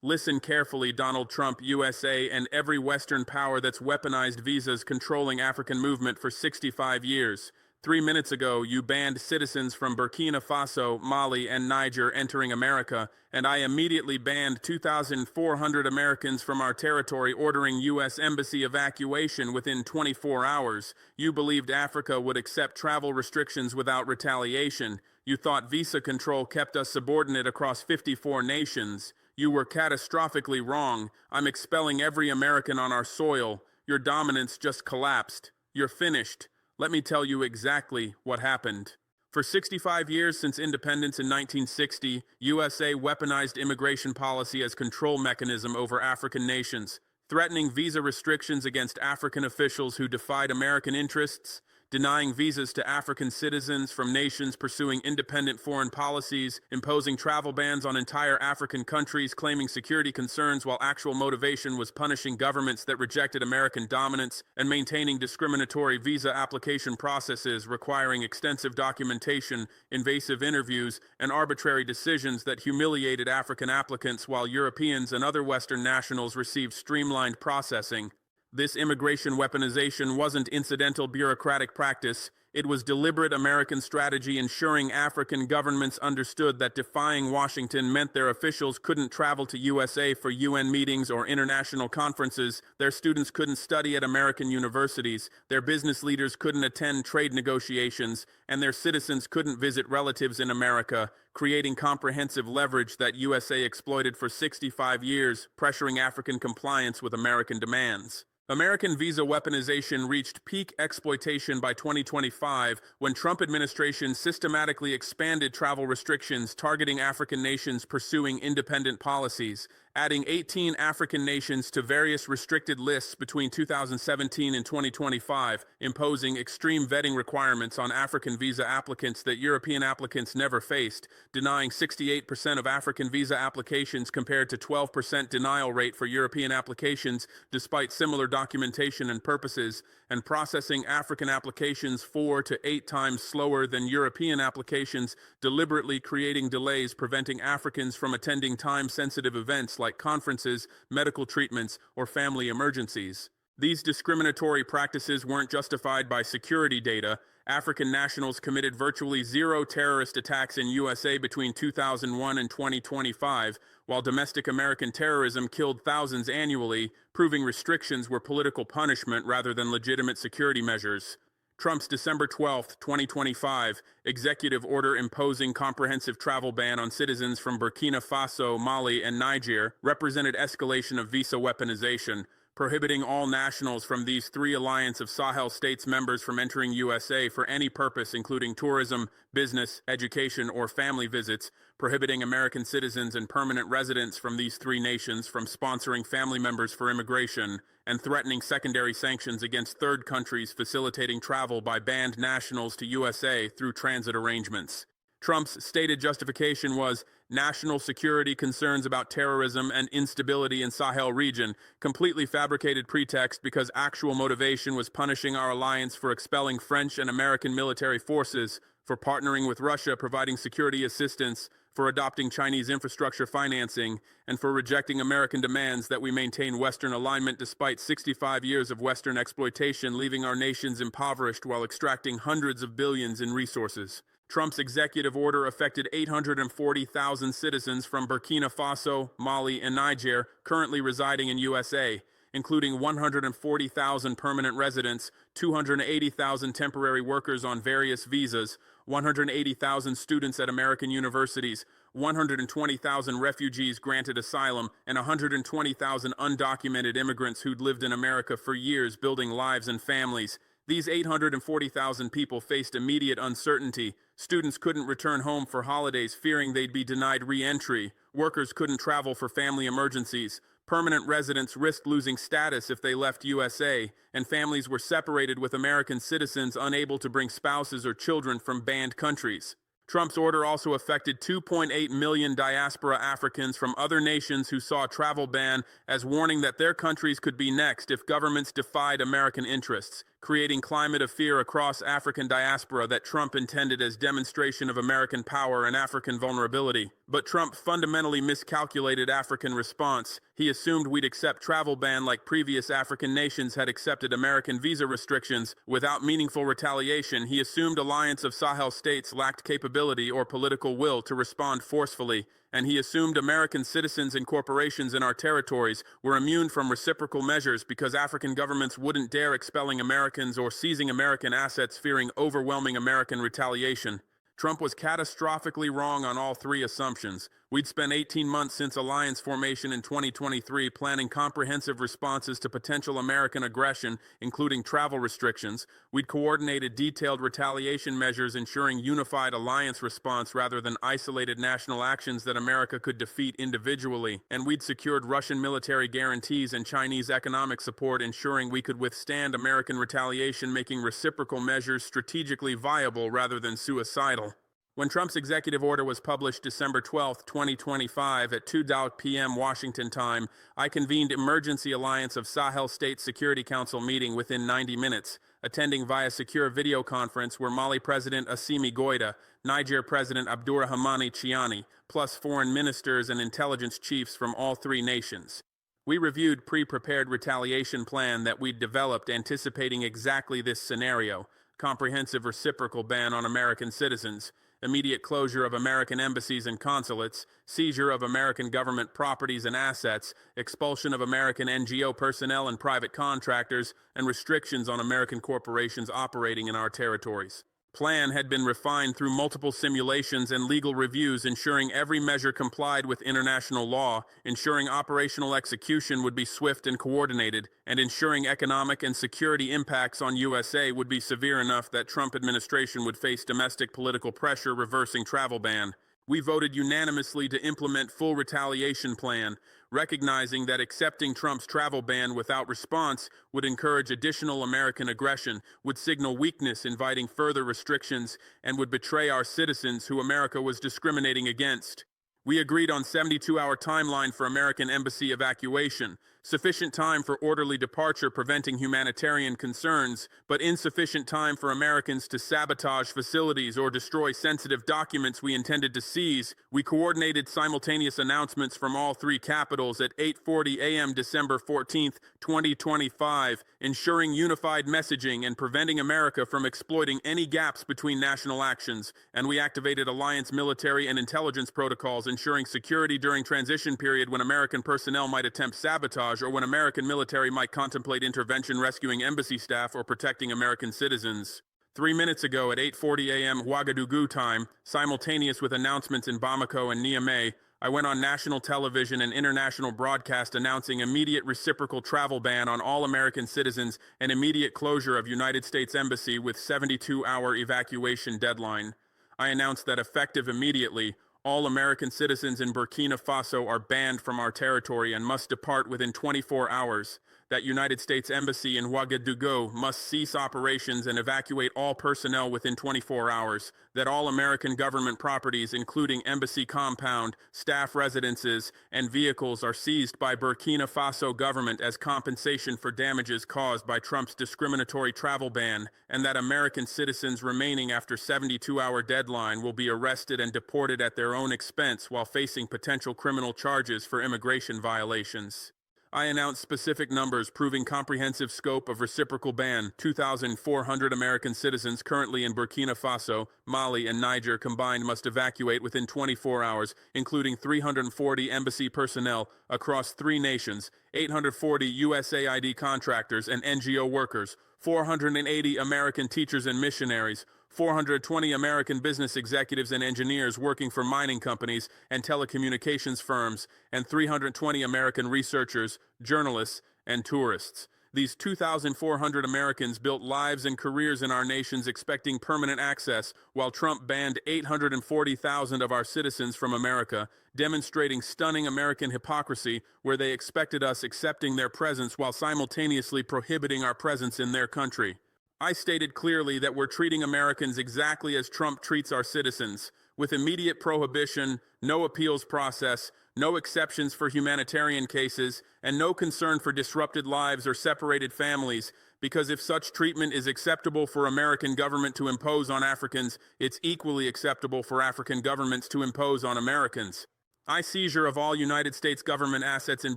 Listen carefully, Donald Trump, USA, and every Western power that's weaponized visas controlling African movement for 65 years. 3 minutes ago, you banned citizens from Burkina Faso, Mali, and Niger entering America, and I immediately banned 2,400 Americans from our territory, ordering U.S. Embassy evacuation within 24 hours. You believed Africa would accept travel restrictions without retaliation. You thought visa control kept us subordinate across 54 nations. You were catastrophically wrong. I'm expelling every American on our soil. Your dominance just collapsed. You're finished. Let me tell you exactly what happened. For 65 years since independence in 1960, USA weaponized immigration policy as control mechanism over African nations, threatening visa restrictions against African officials who defied American interests, denying visas to African citizens from nations pursuing independent foreign policies, imposing travel bans on entire African countries, claiming security concerns while actual motivation was punishing governments that rejected American dominance, and maintaining discriminatory visa application processes requiring extensive documentation, invasive interviews, and arbitrary decisions that humiliated African applicants while Europeans and other Western nationals received streamlined processing. This immigration weaponization wasn't incidental bureaucratic practice. It was deliberate American strategy ensuring African governments understood that defying Washington meant their officials couldn't travel to USA for UN meetings or international conferences, their students couldn't study at American universities, their business leaders couldn't attend trade negotiations, and their citizens couldn't visit relatives in America, creating comprehensive leverage that USA exploited for 65 years, pressuring African compliance with American demands. American visa weaponization reached peak exploitation by 2025 when Trump administration systematically expanded travel restrictions targeting African nations pursuing independent policies, adding 18 African nations to various restricted lists between 2017 and 2025, imposing extreme vetting requirements on African visa applicants that European applicants never faced, denying 68% of African visa applications compared to 12% denial rate for European applications despite similar documentation and purposes, and processing African applications 4 to 8 times slower than European applications, deliberately creating delays preventing Africans from attending time-sensitive events like conferences, medical treatments, or family emergencies. These discriminatory practices weren't justified by security data. African nationals committed virtually zero terrorist attacks in USA between 2001 and 2025, while domestic American terrorism killed thousands annually, proving restrictions were political punishment rather than legitimate security measures. Trump's December 12, 2025, executive order imposing comprehensive travel ban on citizens from Burkina Faso, Mali, and Niger represented escalation of visa weaponization, prohibiting all nationals from these 3 Alliance of Sahel states members from entering USA for any purpose including tourism, business, education, or family visits, prohibiting American citizens and permanent residents from these 3 nations from sponsoring family members for immigration, and threatening secondary sanctions against third countries facilitating travel by banned nationals to USA through transit arrangements. Trump's stated justification was national security concerns about terrorism and instability in Sahel region, completely fabricated pretext because actual motivation was punishing our alliance for expelling French and American military forces, for partnering with Russia providing security assistance, for adopting Chinese infrastructure financing, and for rejecting American demands that we maintain Western alignment despite 65 years of Western exploitation, leaving our nations impoverished while extracting hundreds of billions in resources. Trump's executive order affected 840,000 citizens from Burkina Faso, Mali, and Niger currently residing in USA, including 140,000 permanent residents, 280,000 temporary workers on various visas, 180,000 students at American universities, 120,000 refugees granted asylum, and 120,000 undocumented immigrants who'd lived in America for years building lives and families. These 840,000 people faced immediate uncertainty. Students couldn't return home for holidays fearing they'd be denied re-entry. Workers couldn't travel for family emergencies. Permanent residents risked losing status if they left USA, and families were separated with American citizens unable to bring spouses or children from banned countries. Trump's order also affected 2.8 million diaspora Africans from other nations who saw a travel ban as warning that their countries could be next if governments defied American interests, creating climate of fear across African diaspora that Trump intended as demonstration of American power and African vulnerability. But Trump fundamentally miscalculated African response. He assumed we'd accept travel ban like previous African nations had accepted American visa restrictions without meaningful retaliation. He assumed alliance of Sahel states lacked capability or political will to respond forcefully, and he assumed American citizens and corporations in our territories were immune from reciprocal measures because African governments wouldn't dare expelling Americans or seizing American assets fearing overwhelming American retaliation. Trump was catastrophically wrong on all three assumptions. We'd spent 18 months since alliance formation in 2023 planning comprehensive responses to potential American aggression, including travel restrictions. We'd coordinated detailed retaliation measures ensuring unified alliance response rather than isolated national actions that America could defeat individually. And we'd secured Russian military guarantees and Chinese economic support, ensuring we could withstand American retaliation, making reciprocal measures strategically viable rather than suicidal. When Trump's executive order was published December 12, 2025 at 2 p.m. Washington time, I convened Emergency Alliance of Sahel State Security Council meeting within 90 minutes, attending via secure video conference were Mali President Assimi Goïta, Niger President Abdourahmane Chiani, plus foreign ministers and intelligence chiefs from all three nations. We reviewed pre-prepared retaliation plan that we'd developed anticipating exactly this scenario: comprehensive reciprocal ban on American citizens, immediate closure of American embassies and consulates, seizure of American government properties and assets, expulsion of American NGO personnel and private contractors, and restrictions on American corporations operating in our territories. Plan had been refined through multiple simulations and legal reviews, ensuring every measure complied with international law, ensuring operational execution would be swift and coordinated, and ensuring economic and security impacts on USA would be severe enough that Trump administration would face domestic political pressure reversing travel ban. We voted unanimously to implement full retaliation plan, recognizing that accepting Trump's travel ban without response would encourage additional American aggression, would signal weakness inviting further restrictions, and would betray our citizens who America was discriminating against. We agreed on 72-hour timeline for American embassy evacuation, sufficient time for orderly departure preventing humanitarian concerns, but insufficient time for Americans to sabotage facilities or destroy sensitive documents we intended to seize. We coordinated simultaneous announcements from all three capitals at 8:40 a.m. December 14, 2025, ensuring unified messaging and preventing America from exploiting any gaps between national actions, and we activated alliance military and intelligence protocols ensuring security during transition period when American personnel might attempt sabotage or when American military might contemplate intervention rescuing embassy staff or protecting American citizens. 3 minutes ago at 8:40 a.m. Ouagadougou time, simultaneous with announcements in Bamako and Niamey, I went on national television and international broadcast announcing immediate reciprocal travel ban on all American citizens and immediate closure of United States Embassy with 72-hour evacuation deadline. I announced that effective immediately, all American citizens in Burkina Faso are banned from our territory and must depart within 24 hours. That United States Embassy in Ouagadougou must cease operations and evacuate all personnel within 24 hours. That all American government properties, including embassy compound, staff residences, and vehicles are seized by Burkina Faso government as compensation for damages caused by Trump's discriminatory travel ban, and that American citizens remaining after 72-hour deadline will be arrested and deported at their own expense while facing potential criminal charges for immigration violations. I announced specific numbers proving comprehensive scope of reciprocal ban. 2,400 American citizens currently in Burkina Faso, Mali, and Niger combined must evacuate within 24 hours, including 340 embassy personnel across 3 nations, 840 USAID contractors and NGO workers, 480 American teachers and missionaries, 420 American business executives and engineers working for mining companies and telecommunications firms, and 320 American researchers, journalists, and tourists. These 2,400 Americans built lives and careers in our nations expecting permanent access, while Trump banned 840,000 of our citizens from America, demonstrating stunning American hypocrisy where they expected us accepting their presence while simultaneously prohibiting our presence in their country. I stated clearly that we're treating Americans exactly as Trump treats our citizens, with immediate prohibition, no appeals process, no exceptions for humanitarian cases, and no concern for disrupted lives or separated families, Because if such treatment is acceptable for American government to impose on Africans, it's equally acceptable for African governments to impose on Americans. I seizure of all United States government assets in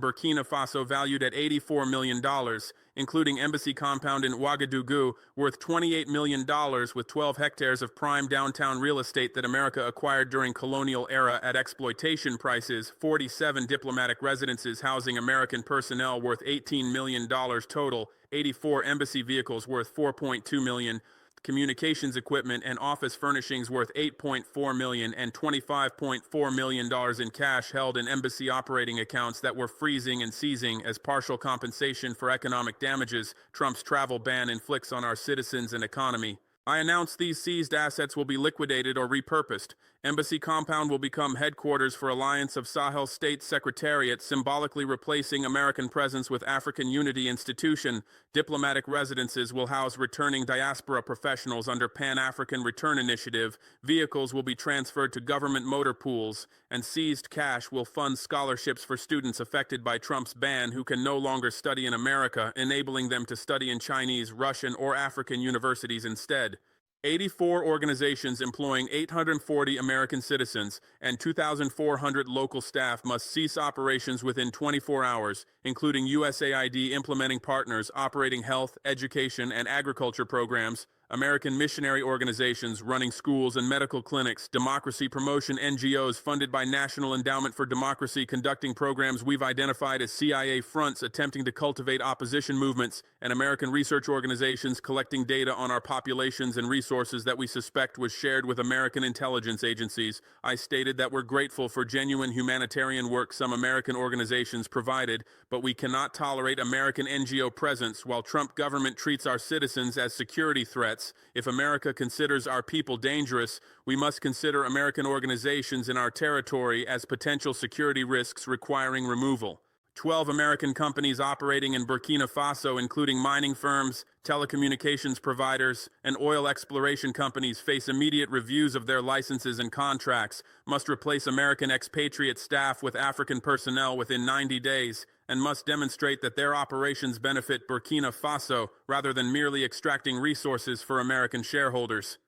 Burkina Faso valued at $84 million, including embassy compound in Ouagadougou, worth $28 million with 12 hectares of prime downtown real estate that America acquired during colonial era at exploitation prices, 47 diplomatic residences housing American personnel worth $18 million total, 84 embassy vehicles worth $4.2 million, communications equipment and office furnishings worth $8.4 million and $25.4 million in cash held in embassy operating accounts that were freezing and seizing as partial compensation for economic damages Trump's travel ban inflicts on our citizens and economy. I announce these seized assets will be liquidated or repurposed. Embassy compound will become headquarters for Alliance of Sahel States Secretariat, symbolically replacing American presence with African Unity Institution. Diplomatic residences will house returning diaspora professionals under Pan-African Return Initiative. Vehicles will be transferred to government motor pools, and seized cash will fund scholarships for students affected by Trump's ban who can no longer study in America, enabling them to study in Chinese, Russian, or African universities instead. 84 organizations employing 840 American citizens and 2,400 local staff must cease operations within 24 hours, including USAID implementing partners operating health, education, and agriculture programs, American missionary organizations running schools and medical clinics, democracy promotion NGOs funded by National Endowment for Democracy conducting programs we've identified as CIA fronts attempting to cultivate opposition movements, and American research organizations collecting data on our populations and resources that we suspect was shared with American intelligence agencies. I stated that we're grateful for genuine humanitarian work some American organizations provided, but we cannot tolerate American NGO presence while Trump government treats our citizens as security threats. If America considers our people dangerous, we must consider American organizations in our territory as potential security risks requiring removal. 12 American companies operating in Burkina Faso, including mining firms, telecommunications providers, and oil exploration companies, face immediate reviews of their licenses and contracts, must replace American expatriate staff with African personnel within 90 days, and must demonstrate that their operations benefit Burkina Faso rather than merely extracting resources for American shareholders.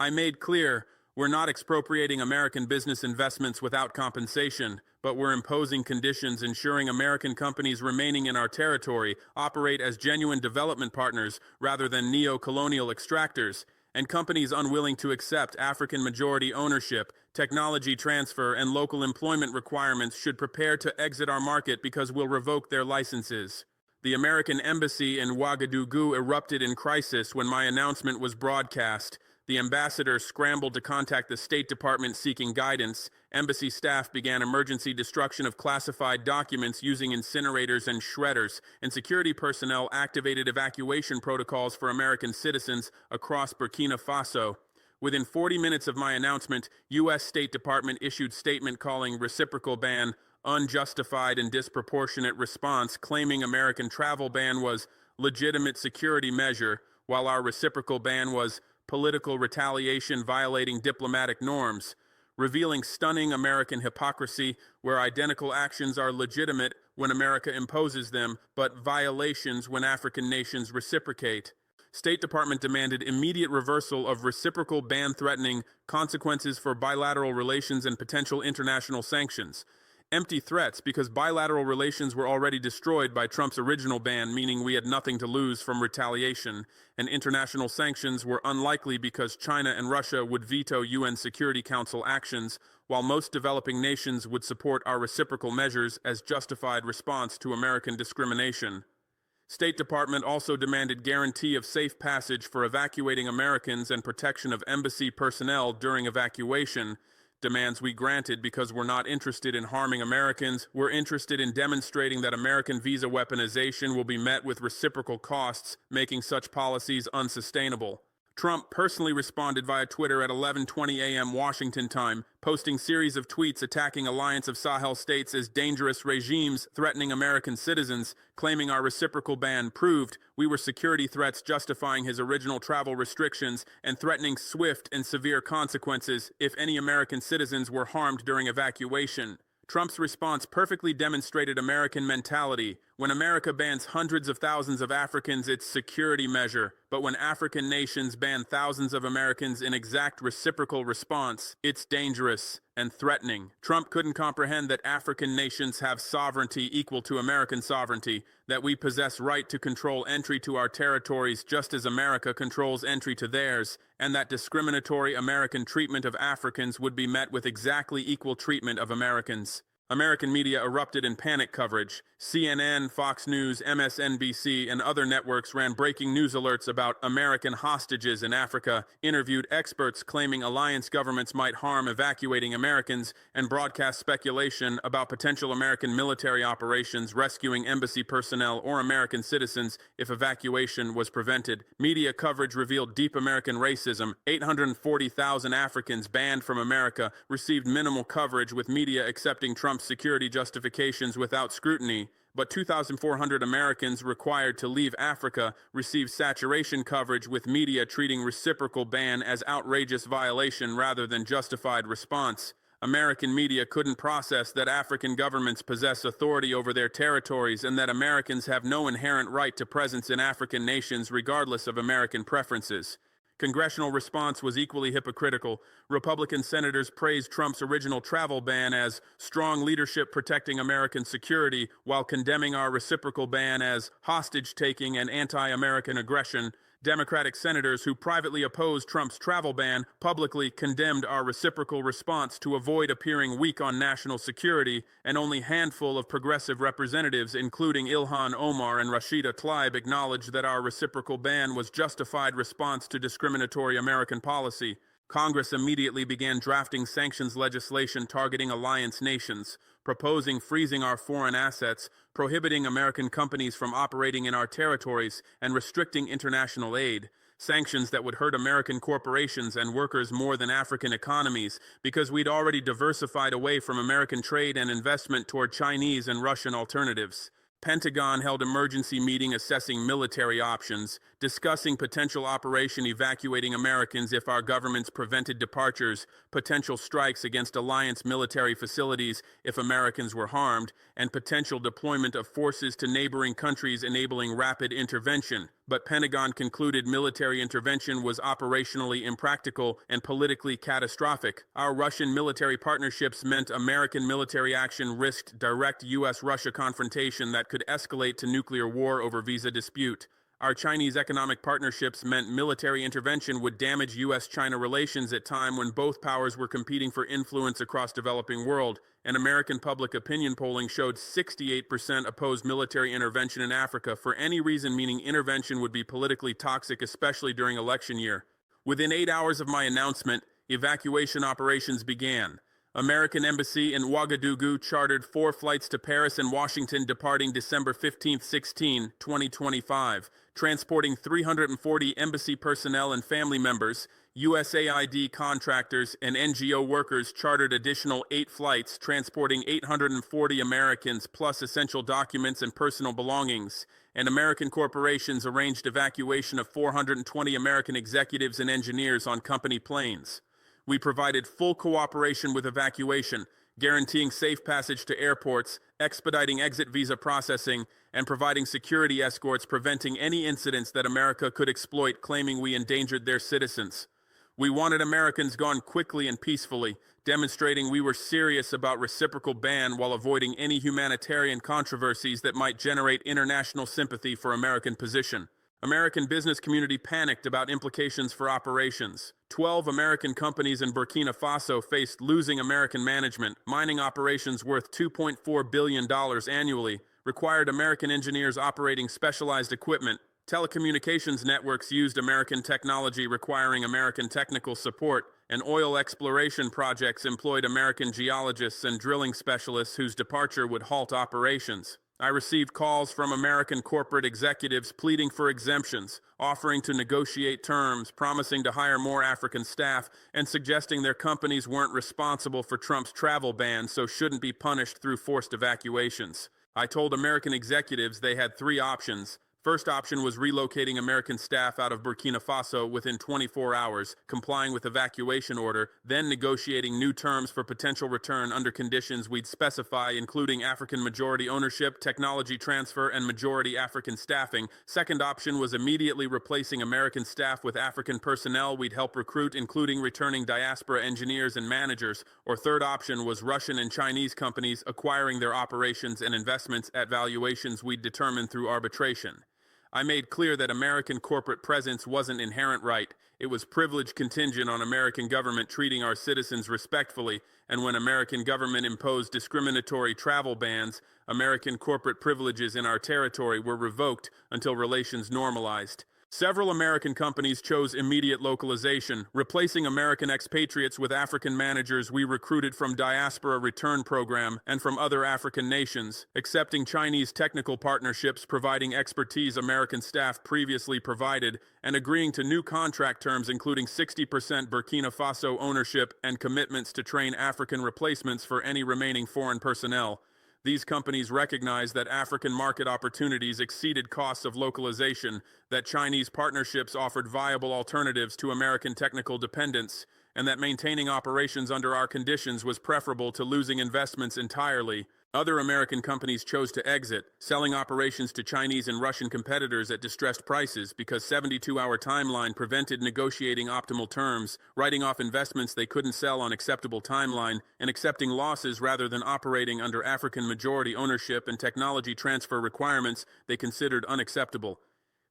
I made clear we're not expropriating American business investments without compensation, but we're imposing conditions ensuring American companies remaining in our territory operate as genuine development partners rather than neo-colonial extractors, and companies unwilling to accept African majority ownership, technology transfer, and local employment requirements should prepare to exit our market because we'll revoke their licenses. The American embassy in Ouagadougou erupted in crisis when my announcement was broadcast. The ambassador scrambled to contact the State Department seeking guidance. Embassy staff began emergency destruction of classified documents using incinerators and shredders, and security personnel activated evacuation protocols for American citizens across Burkina Faso. Within 40 minutes of my announcement, U.S. State Department issued statement calling reciprocal ban unjustified and disproportionate response, claiming American travel ban was legitimate security measure, while our reciprocal ban was political retaliation violating diplomatic norms, revealing stunning American hypocrisy where identical actions are legitimate when America imposes them, but violations when African nations reciprocate. State Department demanded immediate reversal of reciprocal ban threatening consequences for bilateral relations and potential international sanctions. Empty threats because bilateral relations were already destroyed by Trump's original ban, meaning we had nothing to lose from retaliation, and international sanctions were unlikely because China and Russia would veto UN Security Council actions, while most developing nations would support our reciprocal measures as justified response to American discrimination. State Department also demanded guarantee of safe passage for evacuating Americans and protection of embassy personnel during evacuation, demands we granted because we're not interested in harming Americans. We're interested in demonstrating that American visa weaponization will be met with reciprocal costs, making such policies unsustainable. Trump personally responded via Twitter at 11:20 a.m. Washington time, posting series of tweets attacking Alliance of Sahel states as dangerous regimes threatening American citizens, claiming our reciprocal ban proved we were security threats, justifying his original travel restrictions and threatening swift and severe consequences if any American citizens were harmed during evacuation. Trump's response perfectly demonstrated American mentality. When America bans hundreds of thousands of Africans, it's security measure. But when African nations ban thousands of Americans in exact reciprocal response, it's dangerous and threatening. Trump couldn't comprehend that African nations have sovereignty equal to American sovereignty, that we possess right to control entry to our territories just as America controls entry to theirs, and that discriminatory American treatment of Africans would be met with exactly equal treatment of Americans. American media erupted in panic coverage. CNN, Fox News, MSNBC, and other networks ran breaking news alerts about American hostages in Africa, interviewed experts claiming alliance governments might harm evacuating Americans, and broadcast speculation about potential American military operations rescuing embassy personnel or American citizens if evacuation was prevented. Media coverage revealed deep American racism. 840,000 Africans banned from America received minimal coverage, with media accepting Trump's security justifications without scrutiny, but 2,400 Americans required to leave Africa received saturation coverage, with media treating reciprocal ban as outrageous violation rather than justified response. American media couldn't process that African governments possess authority over their territories and that Americans have no inherent right to presence in African nations regardless of American preferences. Congressional response was equally hypocritical. Republican senators praised Trump's original travel ban as strong leadership protecting American security, while condemning our reciprocal ban as hostage-taking and anti-American aggression. Democratic senators who privately opposed Trump's travel ban publicly condemned our reciprocal response to avoid appearing weak on national security, and only a handful of progressive representatives, including Ilhan Omar and Rashida Tlaib, acknowledged that our reciprocal ban was justified response to discriminatory American policy. Congress immediately began drafting sanctions legislation targeting alliance nations, proposing freezing our foreign assets, prohibiting American companies from operating in our territories, and restricting international aid. Sanctions that would hurt American corporations and workers more than African economies, because we'd already diversified away from American trade and investment toward Chinese and Russian alternatives. Pentagon held emergency meeting assessing military options, discussing potential operation evacuating Americans if our governments prevented departures, potential strikes against alliance military facilities if Americans were harmed, and potential deployment of forces to neighboring countries enabling rapid intervention. But Pentagon concluded military intervention was operationally impractical and politically catastrophic. Our Russian military partnerships meant American military action risked direct U.S.-Russia confrontation that could escalate to nuclear war over visa dispute. Our Chinese economic partnerships meant military intervention would damage U.S.-China relations at a time when both powers were competing for influence across the developing world, and American public opinion polling showed 68% opposed military intervention in Africa for any reason, meaning intervention would be politically toxic, especially during election year. Within 8 hours of my announcement, evacuation operations began. American Embassy in Ouagadougou chartered 4 flights to Paris and Washington departing December 15, 2025, transporting 340 embassy personnel and family members. USAID contractors and NGO workers chartered additional 8 flights, transporting 840 Americans plus essential documents and personal belongings, and American corporations arranged evacuation of 420 American executives and engineers on company planes. We provided full cooperation with evacuation, guaranteeing safe passage to airports, expediting exit visa processing, and providing security escorts preventing any incidents that America could exploit, claiming we endangered their citizens. We wanted Americans gone quickly and peacefully, demonstrating we were serious about reciprocal ban while avoiding any humanitarian controversies that might generate international sympathy for American position. American business community panicked about implications for operations. 12 American companies in Burkina Faso faced losing American management. Mining operations worth $2.4 billion annually required American engineers operating specialized equipment. Telecommunications networks used American technology requiring American technical support, and oil exploration projects employed American geologists and drilling specialists whose departure would halt operations. I received calls from American corporate executives pleading for exemptions, offering to negotiate terms, promising to hire more African staff, and suggesting their companies weren't responsible for Trump's travel ban, so shouldn't be punished through forced evacuations. I told American executives they had 3 options: First option was relocating American staff out of Burkina Faso within 24 hours, complying with evacuation order, then negotiating new terms for potential return under conditions we'd specify, including African majority ownership, technology transfer, and majority African staffing. Second option was immediately replacing American staff with African personnel we'd help recruit, including returning diaspora engineers and managers. Or third option was Russian and Chinese companies acquiring their operations and investments at valuations we'd determine through arbitration. I made clear that American corporate presence wasn't inherent right. It was privilege contingent on American government treating our citizens respectfully, and when American government imposed discriminatory travel bans, American corporate privileges in our territory were revoked until relations normalized. Several American companies chose immediate localization, replacing American expatriates with African managers we recruited from Diaspora Return Program and from other African nations, accepting Chinese technical partnerships providing expertise American staff previously provided, and agreeing to new contract terms including 60% Burkina Faso ownership and commitments to train African replacements for any remaining foreign personnel. These companies recognized that African market opportunities exceeded costs of localization, that Chinese partnerships offered viable alternatives to American technical dependence, and that maintaining operations under our conditions was preferable to losing investments entirely. Other American companies chose to exit, selling operations to Chinese and Russian competitors at distressed prices because 72-hour timeline prevented negotiating optimal terms, writing off investments they couldn't sell on acceptable timeline, and accepting losses rather than operating under African majority ownership and technology transfer requirements they considered unacceptable.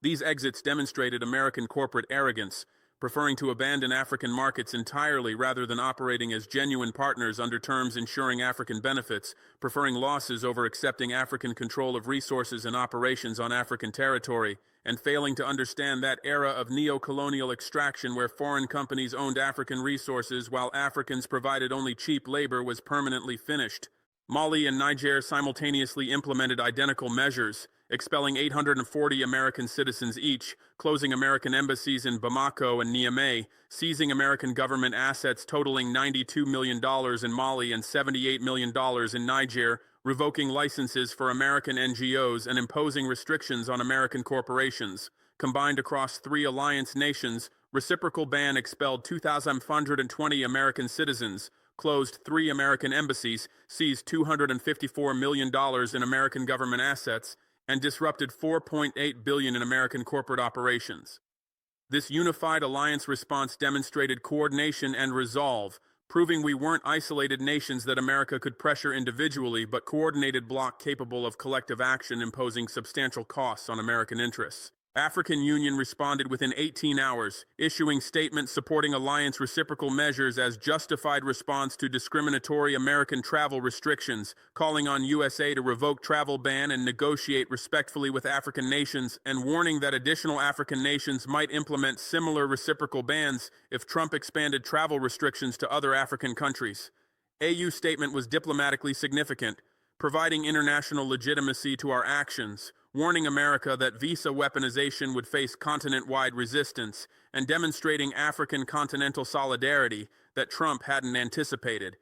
These exits demonstrated American corporate arrogance, preferring to abandon African markets entirely rather than operating as genuine partners under terms ensuring African benefits, preferring losses over accepting African control of resources and operations on African territory, and failing to understand that era of neo-colonial extraction where foreign companies owned African resources while Africans provided only cheap labor was permanently finished. Mali and Niger simultaneously implemented identical measures, expelling 840 American citizens each, closing American embassies in Bamako and Niamey, seizing American government assets totaling $92 million in Mali and $78 million in Niger, revoking licenses for American NGOs and imposing restrictions on American corporations. Combined across 3 alliance nations, reciprocal ban expelled 2,520 American citizens, closed 3 American embassies, seized $254 million in American government assets, and disrupted $4.8 billion in American corporate operations. This unified alliance response demonstrated coordination and resolve, proving we weren't isolated nations that America could pressure individually, but coordinated bloc capable of collective action imposing substantial costs on American interests. African Union responded within 18 hours, issuing statements supporting alliance reciprocal measures as justified response to discriminatory American travel restrictions, calling on USA to revoke travel ban and negotiate respectfully with African nations, and warning that additional African nations might implement similar reciprocal bans if Trump expanded travel restrictions to other African countries. AU statement was diplomatically significant, providing international legitimacy to our actions, warning America that visa weaponization would face continent-wide resistance, and demonstrating African continental solidarity that Trump hadn't anticipated.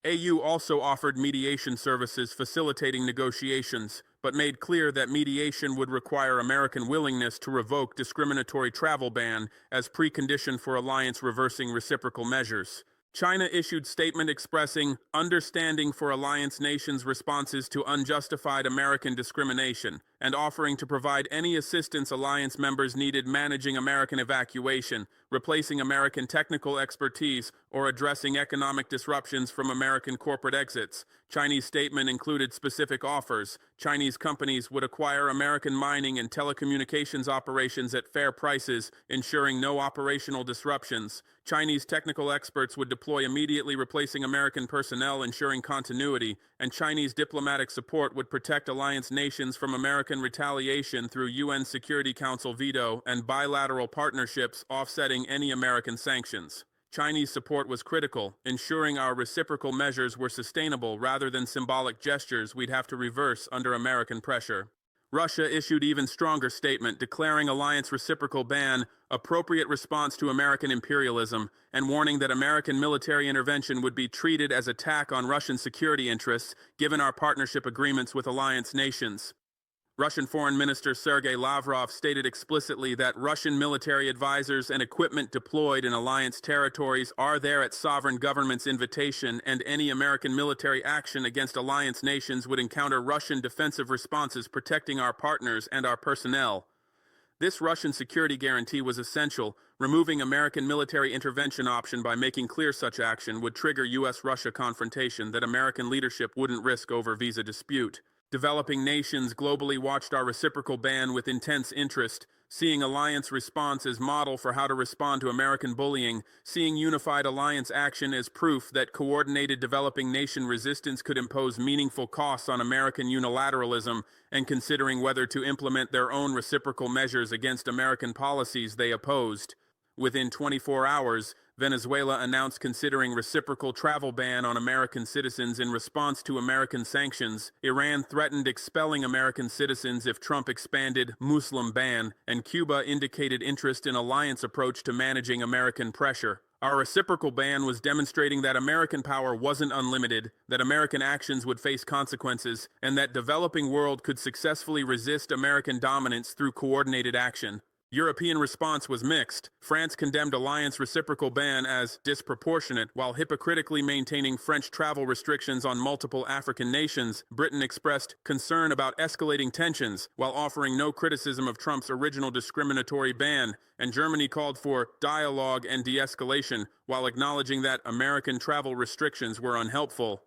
AU also offered mediation services facilitating negotiations, but made clear that mediation would require American willingness to revoke discriminatory travel ban as precondition for alliance reversing reciprocal measures. China issued statement expressing understanding for alliance nations' responses to unjustified American discrimination and offering to provide any assistance alliance members needed managing American evacuation, replacing American technical expertise, or addressing economic disruptions from American corporate exits. Chinese statement included specific offers. Chinese companies would acquire American mining and telecommunications operations at fair prices, ensuring no operational disruptions. Chinese technical experts would deploy immediately, replacing American personnel, ensuring continuity, and Chinese diplomatic support would protect alliance nations from American retaliation through UN Security Council veto and bilateral partnerships offsetting any American sanctions. Chinese support was critical, ensuring our reciprocal measures were sustainable rather than symbolic gestures we'd have to reverse under American pressure. Russia issued even stronger statement declaring alliance reciprocal ban appropriate response to American imperialism and warning that American military intervention would be treated as attack on Russian security interests given our partnership agreements with alliance nations. Russian Foreign Minister Sergei Lavrov stated explicitly that Russian military advisors and equipment deployed in alliance territories are there at sovereign government's invitation, and any American military action against alliance nations would encounter Russian defensive responses protecting our partners and our personnel. This Russian security guarantee was essential. Removing American military intervention option by making clear such action would trigger U.S.-Russia confrontation that American leadership wouldn't risk over visa dispute. Developing nations globally watched our reciprocal ban with intense interest, seeing alliance response as model for how to respond to American bullying, seeing unified alliance action as proof that coordinated developing nation resistance could impose meaningful costs on American unilateralism, and considering whether to implement their own reciprocal measures against American policies they opposed. Within 24 hours, Venezuela announced considering reciprocal travel ban on American citizens in response to American sanctions. Iran threatened expelling American citizens if Trump expanded Muslim ban, and Cuba indicated interest in alliance approach to managing American pressure. Our reciprocal ban was demonstrating that American power wasn't unlimited, that American actions would face consequences, and that developing world could successfully resist American dominance through coordinated action. European response was mixed. France condemned alliance reciprocal ban as disproportionate, while hypocritically maintaining French travel restrictions on multiple African nations. Britain expressed concern about escalating tensions, while offering no criticism of Trump's original discriminatory ban, and Germany called for dialogue and de-escalation, while acknowledging that American travel restrictions were unhelpful.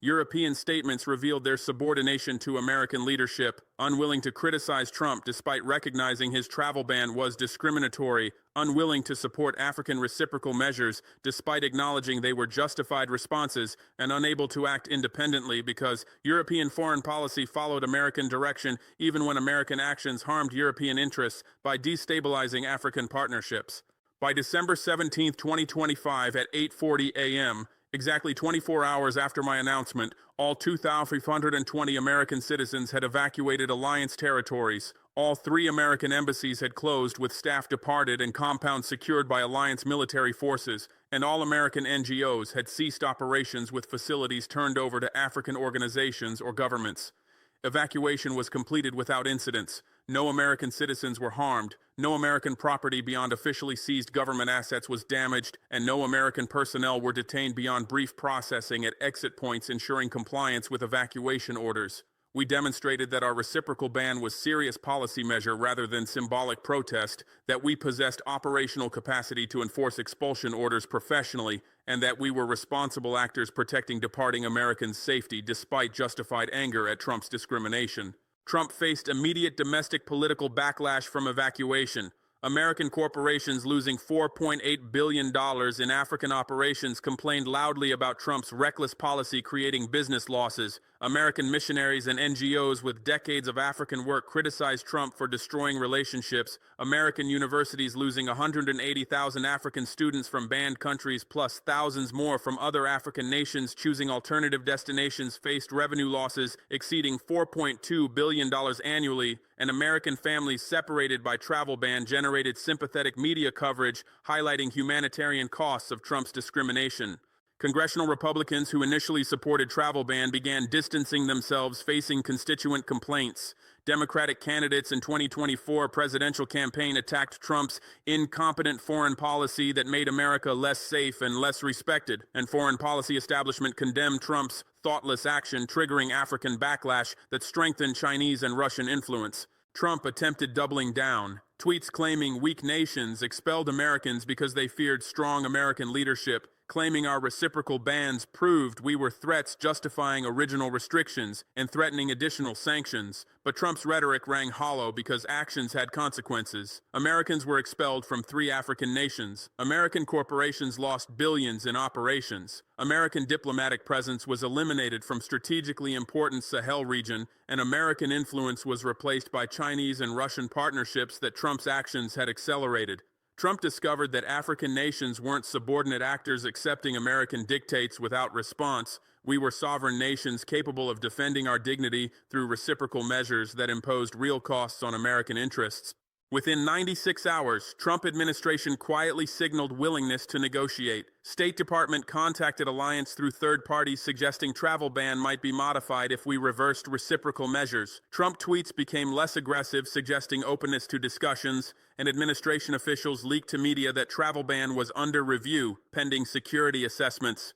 European statements revealed their subordination to American leadership, unwilling to criticize Trump despite recognizing his travel ban was discriminatory, unwilling to support African reciprocal measures despite acknowledging they were justified responses, and unable to act independently because European foreign policy followed American direction even when American actions harmed European interests by destabilizing African partnerships. By December 17, 2025 at 8:40 a.m., exactly 24 hours after my announcement, all 2,520 American citizens had evacuated alliance territories. All 3 American embassies had closed with staff departed and compounds secured by alliance military forces, and all American NGOs had ceased operations with facilities turned over to African organizations or governments. Evacuation was completed without incidents. No American citizens were harmed, no American property beyond officially seized government assets was damaged, and no American personnel were detained beyond brief processing at exit points ensuring compliance with evacuation orders. We demonstrated that our reciprocal ban was serious policy measure rather than symbolic protest, that we possessed operational capacity to enforce expulsion orders professionally, and that we were responsible actors protecting departing Americans' safety despite justified anger at Trump's discrimination. Trump faced immediate domestic political backlash from evacuation. American corporations losing $4.8 billion in African operations complained loudly about Trump's reckless policy creating business losses. American missionaries and NGOs with decades of African work criticized Trump for destroying relationships. American universities losing 180,000 African students from banned countries plus thousands more from other African nations choosing alternative destinations faced revenue losses exceeding $4.2 billion annually, and American families separated by travel ban generated sympathetic media coverage highlighting humanitarian costs of Trump's discrimination. Congressional Republicans who initially supported travel ban began distancing themselves, facing constituent complaints. Democratic candidates in 2024 presidential campaign attacked Trump's incompetent foreign policy that made America less safe and less respected, and foreign policy establishment condemned Trump's thoughtless action, triggering African backlash that strengthened Chinese and Russian influence. Trump attempted doubling down. Tweets claiming weak nations expelled Americans because they feared strong American leadership, claiming our reciprocal bans proved we were threats justifying original restrictions and threatening additional sanctions. But Trump's rhetoric rang hollow because actions had consequences. Americans were expelled from 3 African nations. American corporations lost billions in operations. American diplomatic presence was eliminated from strategically important Sahel region, and American influence was replaced by Chinese and Russian partnerships that Trump's actions had accelerated. Trump discovered that African nations weren't subordinate actors accepting American dictates without response. We were sovereign nations capable of defending our dignity through reciprocal measures that imposed real costs on American interests. Within 96 hours, Trump administration quietly signaled willingness to negotiate. State Department contacted alliance through third parties suggesting travel ban might be modified if we reversed reciprocal measures. Trump tweets became less aggressive, suggesting openness to discussions, and administration officials leaked to media that travel ban was under review, pending security assessments.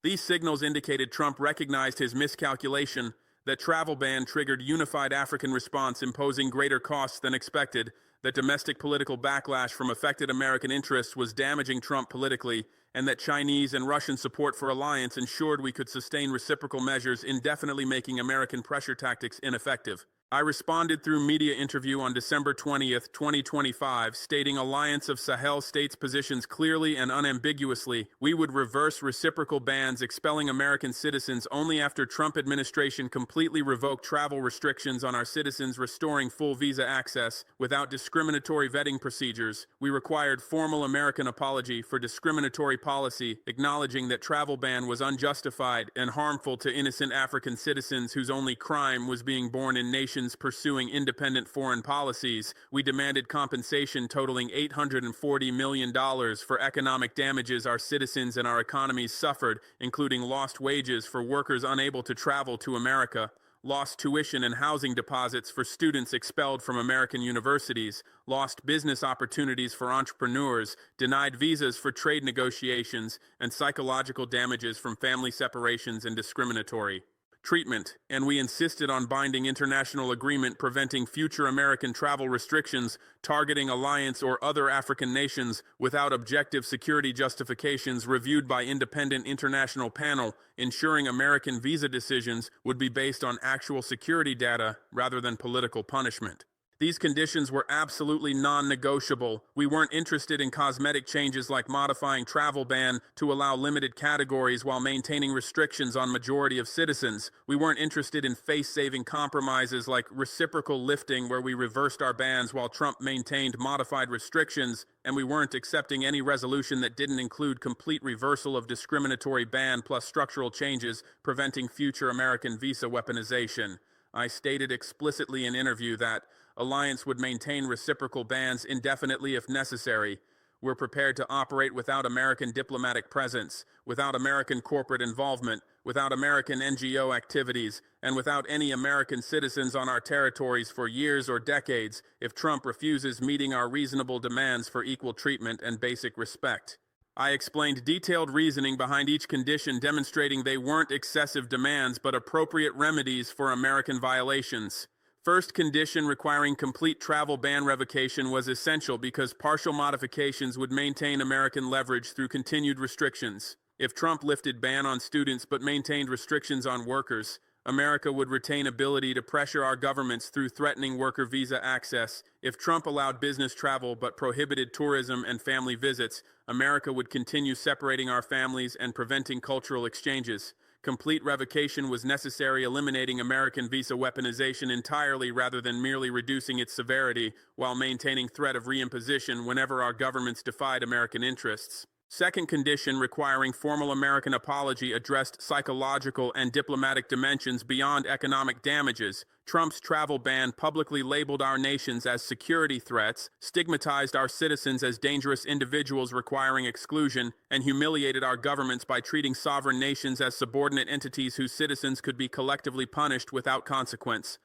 These signals indicated Trump recognized his miscalculation, that travel ban triggered unified African response imposing greater costs than expected, that domestic political backlash from affected American interests was damaging Trump politically, and that Chinese and Russian support for alliance ensured we could sustain reciprocal measures indefinitely, making American pressure tactics ineffective. I responded through media interview on December 20th, 2025, stating Alliance of Sahel states positions clearly and unambiguously. We would reverse reciprocal bans expelling American citizens only after Trump administration completely revoked travel restrictions on our citizens, restoring full visa access without discriminatory vetting procedures. We required formal American apology for discriminatory policy, acknowledging that travel ban was unjustified and harmful to innocent African citizens whose only crime was being born in nations pursuing independent foreign policies. We demanded compensation totaling $840 million for economic damages our citizens and our economies suffered, including lost wages for workers unable to travel to America, lost tuition and housing deposits for students expelled from American universities, lost business opportunities for entrepreneurs, denied visas for trade negotiations, and psychological damages from family separations and discriminatory treatment, and we insisted on binding international agreement preventing future American travel restrictions targeting alliance or other African nations without objective security justifications reviewed by independent international panel, ensuring American visa decisions would be based on actual security data rather than political punishment. These conditions were absolutely non-negotiable. We weren't interested in cosmetic changes like modifying travel ban to allow limited categories while maintaining restrictions on majority of citizens. We weren't interested in face-saving compromises like reciprocal lifting where we reversed our bans while Trump maintained modified restrictions, and we weren't accepting any resolution that didn't include complete reversal of discriminatory ban plus structural changes preventing future American visa weaponization. I stated explicitly in interview that Alliance would maintain reciprocal bans indefinitely if necessary. We're prepared to operate without American diplomatic presence, without American corporate involvement, without American NGO activities, and without any American citizens on our territories for years or decades if Trump refuses meeting our reasonable demands for equal treatment and basic respect. I explained detailed reasoning behind each condition, demonstrating they weren't excessive demands but appropriate remedies for American violations. First condition requiring complete travel ban revocation was essential because partial modifications would maintain American leverage through continued restrictions. If Trump lifted ban on students but maintained restrictions on workers, America would retain ability to pressure our governments through threatening worker visa access. If Trump allowed business travel but prohibited tourism and family visits, America would continue separating our families and preventing cultural exchanges. Complete revocation was necessary, eliminating American visa weaponization entirely rather than merely reducing its severity, while maintaining threat of reimposition whenever our governments defied American interests. Second condition requiring formal American apology addressed psychological and diplomatic dimensions beyond economic damages. Trump's travel ban publicly labeled our nations as security threats, stigmatized our citizens as dangerous individuals requiring exclusion, and humiliated our governments by treating sovereign nations as subordinate entities whose citizens could be collectively punished without consequence.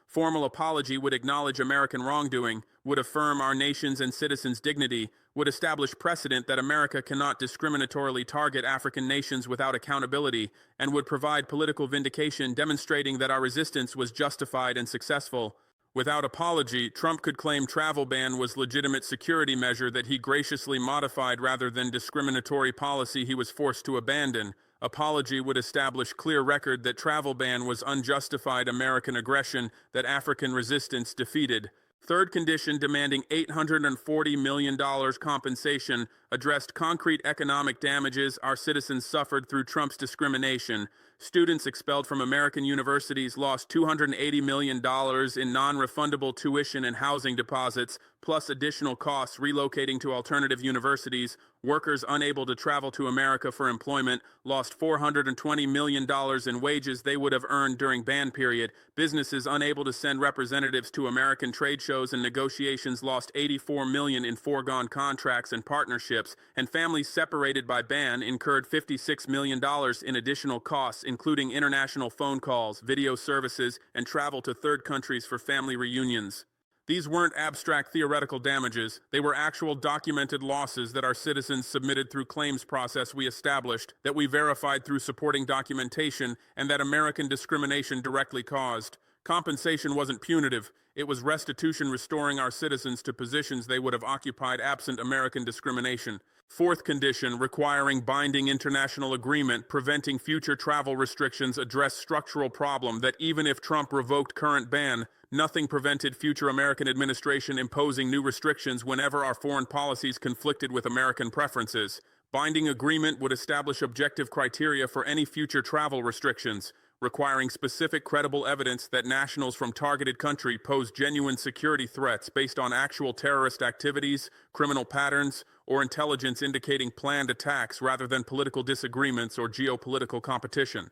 Formal apology would acknowledge American wrongdoing, would affirm our nation's and citizens' dignity, would establish precedent that America cannot discriminatorily target African nations without accountability, and would provide political vindication demonstrating that our resistance was justified and successful. Without apology, Trump could claim travel ban was legitimate security measure that he graciously modified rather than discriminatory policy he was forced to abandon. Apology would establish clear record that travel ban was unjustified American aggression that African resistance defeated. Third condition demanding $840 million compensation addressed concrete economic damages our citizens suffered through Trump's discrimination. Students expelled from American universities lost $280 million in non-refundable tuition and housing deposits, plus additional costs relocating to alternative universities. Workers unable to travel to America for employment lost $420 million in wages they would have earned during ban period. Businesses unable to send representatives to American trade shows and negotiations lost $84 million in foregone contracts and partnerships, and families separated by ban incurred $56 million in additional costs, including international phone calls, video services, and travel to third countries for family reunions. These weren't abstract theoretical damages, they were actual documented losses that our citizens submitted through claims process we established, that we verified through supporting documentation, and that American discrimination directly caused. Compensation wasn't punitive, it was restitution restoring our citizens to positions they would have occupied absent American discrimination. Fourth condition, requiring binding international agreement preventing future travel restrictions addressed structural problem that even if Trump revoked current ban, nothing prevented future American administration imposing new restrictions whenever our foreign policies conflicted with American preferences. Binding agreement would establish objective criteria for any future travel restrictions, requiring specific credible evidence that nationals from targeted country pose genuine security threats based on actual terrorist activities, criminal patterns, or intelligence indicating planned attacks rather than political disagreements or geopolitical competition.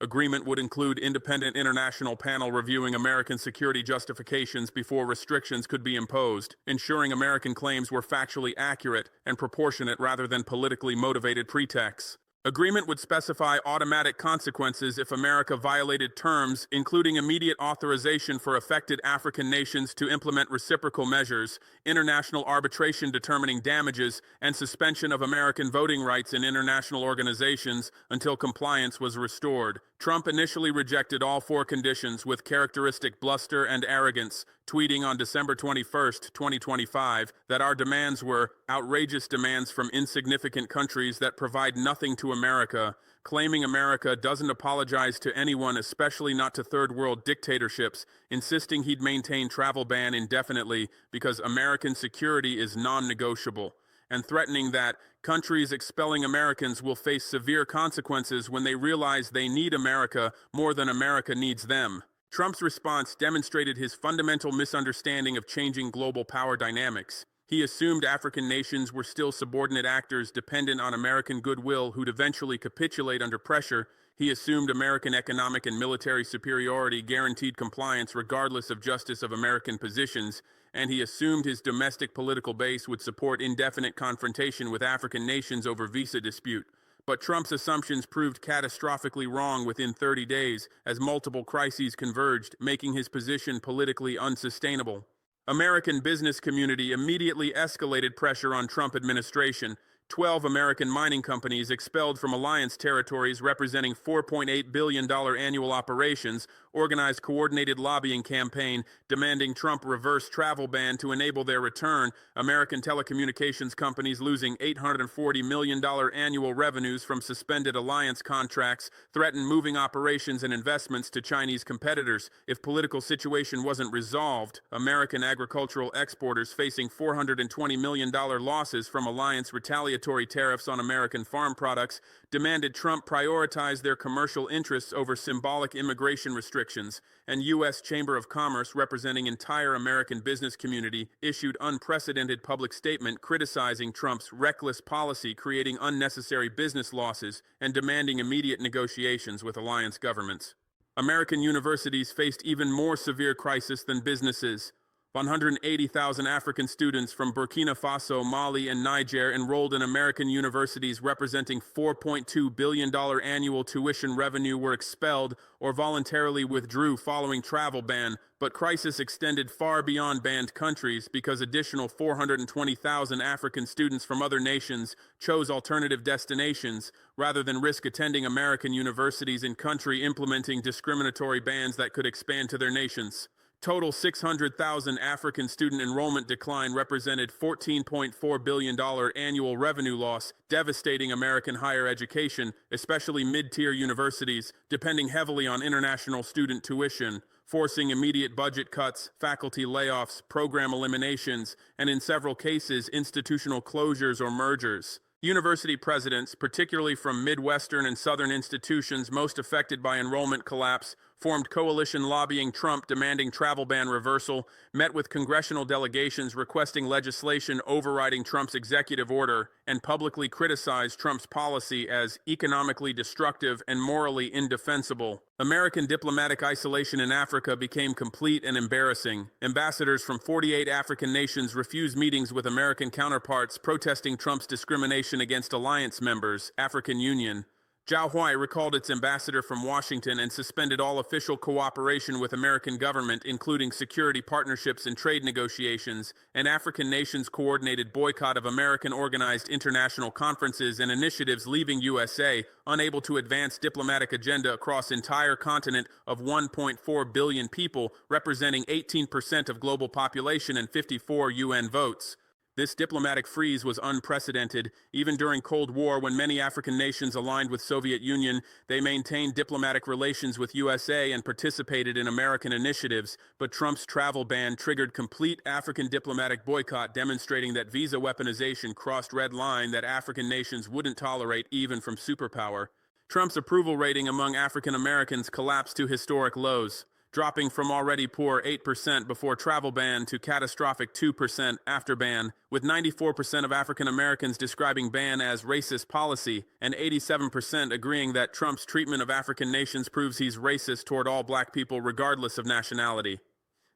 Agreement would include independent international panel reviewing American security justifications before restrictions could be imposed, ensuring American claims were factually accurate and proportionate rather than politically motivated pretexts. Agreement would specify automatic consequences if America violated terms, including immediate authorization for affected African nations to implement reciprocal measures, international arbitration determining damages, and suspension of American voting rights in international organizations until compliance was restored. Trump initially rejected all four conditions with characteristic bluster and arrogance, tweeting on December 21, 2025, that our demands were outrageous demands from insignificant countries that provide nothing to America, claiming America doesn't apologize to anyone, especially not to third world dictatorships, insisting he'd maintain travel ban indefinitely because American security is non-negotiable, and threatening that countries expelling Americans will face severe consequences when they realize they need America more than America needs them. Trump's response demonstrated his fundamental misunderstanding of changing global power dynamics. He assumed African nations were still subordinate actors dependent on American goodwill who'd eventually capitulate under pressure. He assumed American economic and military superiority guaranteed compliance regardless of justice of American positions, and he assumed his domestic political base would support indefinite confrontation with African nations over visa dispute. But Trump's assumptions proved catastrophically wrong within 30 days as multiple crises converged, making his position politically unsustainable. American business community immediately escalated pressure on Trump administration. 12 American mining companies expelled from alliance territories representing $4.8 billion annual operations, organized coordinated lobbying campaign demanding Trump reverse travel ban to enable their return, American telecommunications companies losing $840 million annual revenues from suspended alliance contracts, threatened moving operations and investments to Chinese competitors. If political situation wasn't resolved, American agricultural exporters facing $420 million losses from alliance retaliatory tariffs on American farm products demanded Trump prioritize their commercial interests over symbolic immigration restrictions, and U.S. Chamber of Commerce, representing entire American business community, issued unprecedented public statement criticizing Trump's reckless policy, creating unnecessary business losses, and demanding immediate negotiations with alliance governments. American universities faced even more severe crisis than businesses. 180,000 African students from Burkina Faso, Mali, and Niger enrolled in American universities representing $4.2 billion annual tuition revenue were expelled or voluntarily withdrew following travel ban, but crisis extended far beyond banned countries because additional 420,000 African students from other nations chose alternative destinations rather than risk attending American universities in country implementing discriminatory bans that could expand to their nations. Total 600,000 African student enrollment decline represented $14.4 billion annual revenue loss, devastating American higher education, especially mid-tier universities, depending heavily on international student tuition, forcing immediate budget cuts, faculty layoffs, program eliminations, and in several cases, institutional closures or mergers. University presidents, particularly from Midwestern and Southern institutions most affected by enrollment collapse, formed coalition lobbying Trump demanding travel ban reversal, met with congressional delegations requesting legislation overriding Trump's executive order, and publicly criticized Trump's policy as economically destructive and morally indefensible. American diplomatic isolation in Africa became complete and embarrassing. Ambassadors from 48 African nations refused meetings with American counterparts protesting Trump's discrimination against alliance members, African Union. Zhao Huai recalled its ambassador from Washington and suspended all official cooperation with American government, including security partnerships and trade negotiations. An African nations coordinated boycott of American-organized international conferences and initiatives, leaving USA unable to advance diplomatic agenda across entire continent of 1.4 billion people, representing 18% of global population and 54 UN votes. This diplomatic freeze was unprecedented. Even during Cold War, when many African nations aligned with Soviet Union, they maintained diplomatic relations with USA and participated in American initiatives, but Trump's travel ban triggered complete African diplomatic boycott, demonstrating that visa weaponization crossed red line that African nations wouldn't tolerate even from superpower. Trump's approval rating among African Americans collapsed to historic lows, dropping from already poor 8% before travel ban to catastrophic 2% after ban, with 94% of African Americans describing ban as racist policy and 87% agreeing that Trump's treatment of African nations proves he's racist toward all black people regardless of nationality.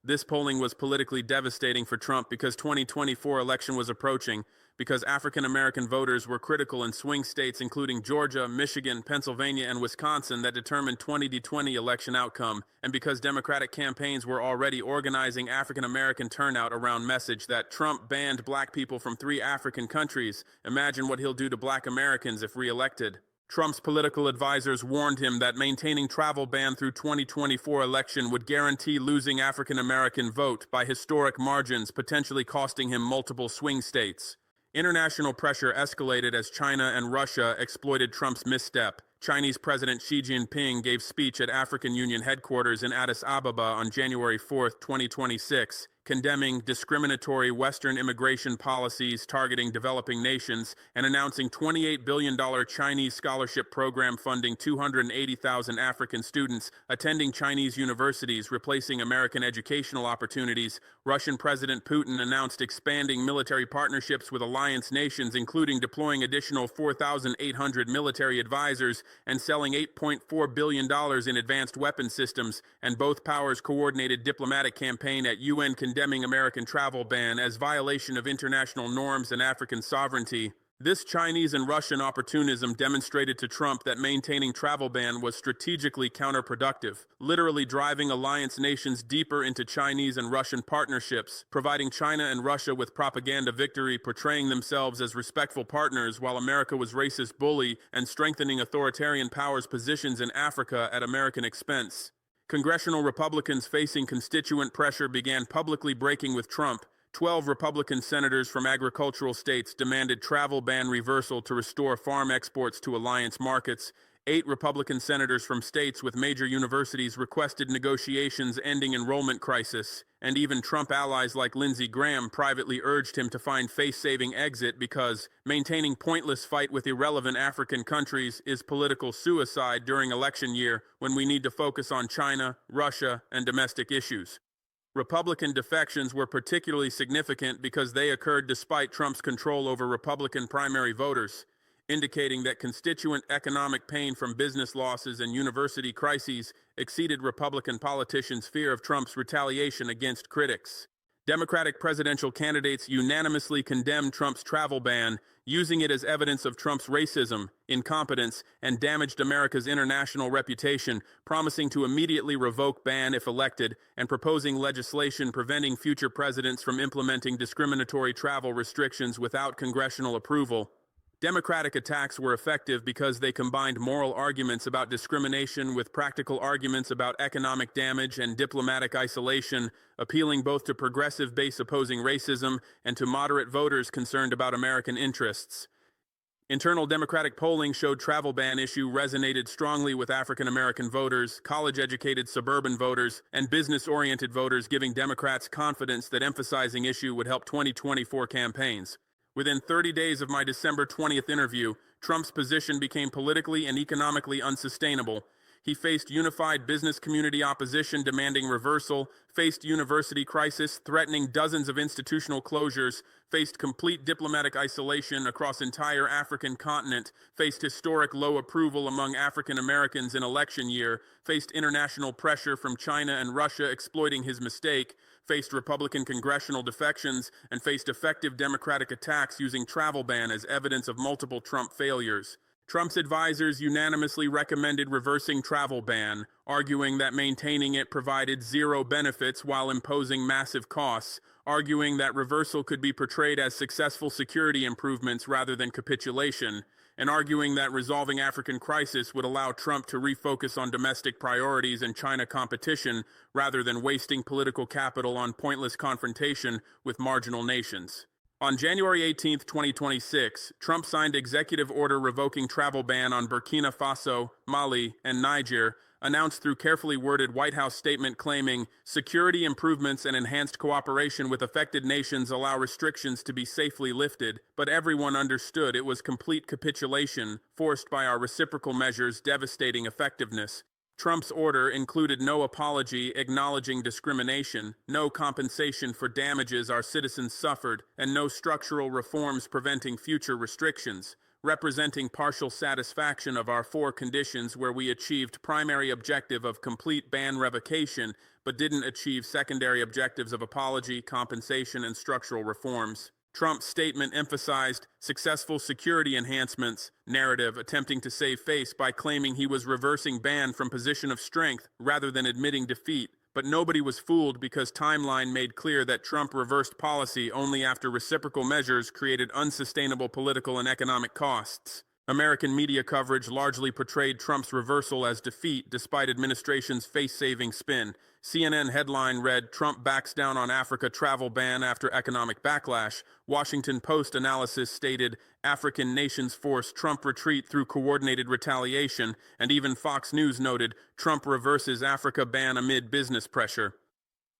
This polling was politically devastating for Trump because 2024 election was approaching, because African American voters were critical in swing states including Georgia, Michigan, Pennsylvania, and Wisconsin that determined 2020 election outcome, and because Democratic campaigns were already organizing African American turnout around message that Trump banned black people from 3 African countries. Imagine what he'll do to black Americans if reelected. Trump's political advisors warned him that maintaining travel ban through 2024 election would guarantee losing African American vote by historic margins, potentially costing him multiple swing states. International pressure escalated as China and Russia exploited Trump's misstep. Chinese President Xi Jinping gave speech at African Union headquarters in Addis Ababa on January 4, 2026, condemning discriminatory Western immigration policies targeting developing nations and announcing $28 billion Chinese scholarship program funding 280,000 African students attending Chinese universities, replacing American educational opportunities. Russian President Putin announced expanding military partnerships with alliance nations, including deploying additional 4,800 military advisors and selling $8.4 billion in advanced weapon systems, and both powers coordinated diplomatic campaign at UN condemning American travel ban as violation of international norms and African sovereignty. This Chinese and Russian opportunism demonstrated to Trump that maintaining travel ban was strategically counterproductive, literally driving alliance nations deeper into Chinese and Russian partnerships, providing China and Russia with propaganda victory, portraying themselves as respectful partners while America was racist bully, and strengthening authoritarian powers' positions in Africa at American expense. Congressional Republicans facing constituent pressure began publicly breaking with Trump. 12 Republican senators from agricultural states demanded travel ban reversal to restore farm exports to alliance markets. 8 Republican senators from states with major universities requested negotiations ending enrollment crisis, and even Trump allies like Lindsey Graham privately urged him to find face-saving exit because maintaining pointless fight with irrelevant African countries is political suicide during election year when we need to focus on China, Russia, and domestic issues. Republican defections were particularly significant because they occurred despite Trump's control over Republican primary voters, indicating that constituent economic pain from business losses and university crises exceeded Republican politicians' fear of Trump's retaliation against critics. Democratic presidential candidates unanimously condemned Trump's travel ban, using it as evidence of Trump's racism, incompetence, and damaged America's international reputation, promising to immediately revoke ban if elected, and proposing legislation preventing future presidents from implementing discriminatory travel restrictions without congressional approval. Democratic attacks were effective because they combined moral arguments about discrimination with practical arguments about economic damage and diplomatic isolation, appealing both to progressive base opposing racism and to moderate voters concerned about American interests. Internal Democratic polling showed travel ban issue resonated strongly with African American voters, college-educated suburban voters, and business-oriented voters, giving Democrats confidence that emphasizing issue would help 2024 campaigns. Within 30 days of my December 20th interview, Trump's position became politically and economically unsustainable. He faced unified business community opposition demanding reversal, faced university crisis threatening dozens of institutional closures, faced complete diplomatic isolation across entire African continent, faced historic low approval among African Americans in election year, faced international pressure from China and Russia exploiting his mistake, faced Republican congressional defections, and faced effective Democratic attacks using travel ban as evidence of multiple Trump failures. Trump's advisors unanimously recommended reversing travel ban, arguing that maintaining it provided zero benefits while imposing massive costs, arguing that reversal could be portrayed as successful security improvements rather than capitulation, and arguing that resolving African crisis would allow Trump to refocus on domestic priorities and China competition rather than wasting political capital on pointless confrontation with marginal nations. On January 18, 2026, Trump signed executive order revoking travel ban on Burkina Faso, Mali, and Niger, announced through carefully worded White House statement claiming security improvements and enhanced cooperation with affected nations allow restrictions to be safely lifted, but everyone understood it was complete capitulation forced by our reciprocal measures' devastating effectiveness. Trump's order included no apology acknowledging discrimination, no compensation for damages our citizens suffered, and no structural reforms preventing future restrictions, representing partial satisfaction of our four conditions where we achieved primary objective of complete ban revocation but didn't achieve secondary objectives of apology, compensation, and structural reforms. Trump's statement emphasized successful security enhancements narrative, attempting to save face by claiming he was reversing ban from position of strength rather than admitting defeat. But nobody was fooled because timeline made clear that Trump reversed policy only after reciprocal measures created unsustainable political and economic costs. American media coverage largely portrayed Trump's reversal as defeat despite administration's face-saving spin. CNN headline read, "Trump backs down on Africa travel ban after economic backlash." Washington Post analysis stated, "African nations force Trump retreat through coordinated retaliation," and even Fox News noted, "Trump reverses Africa ban amid business pressure."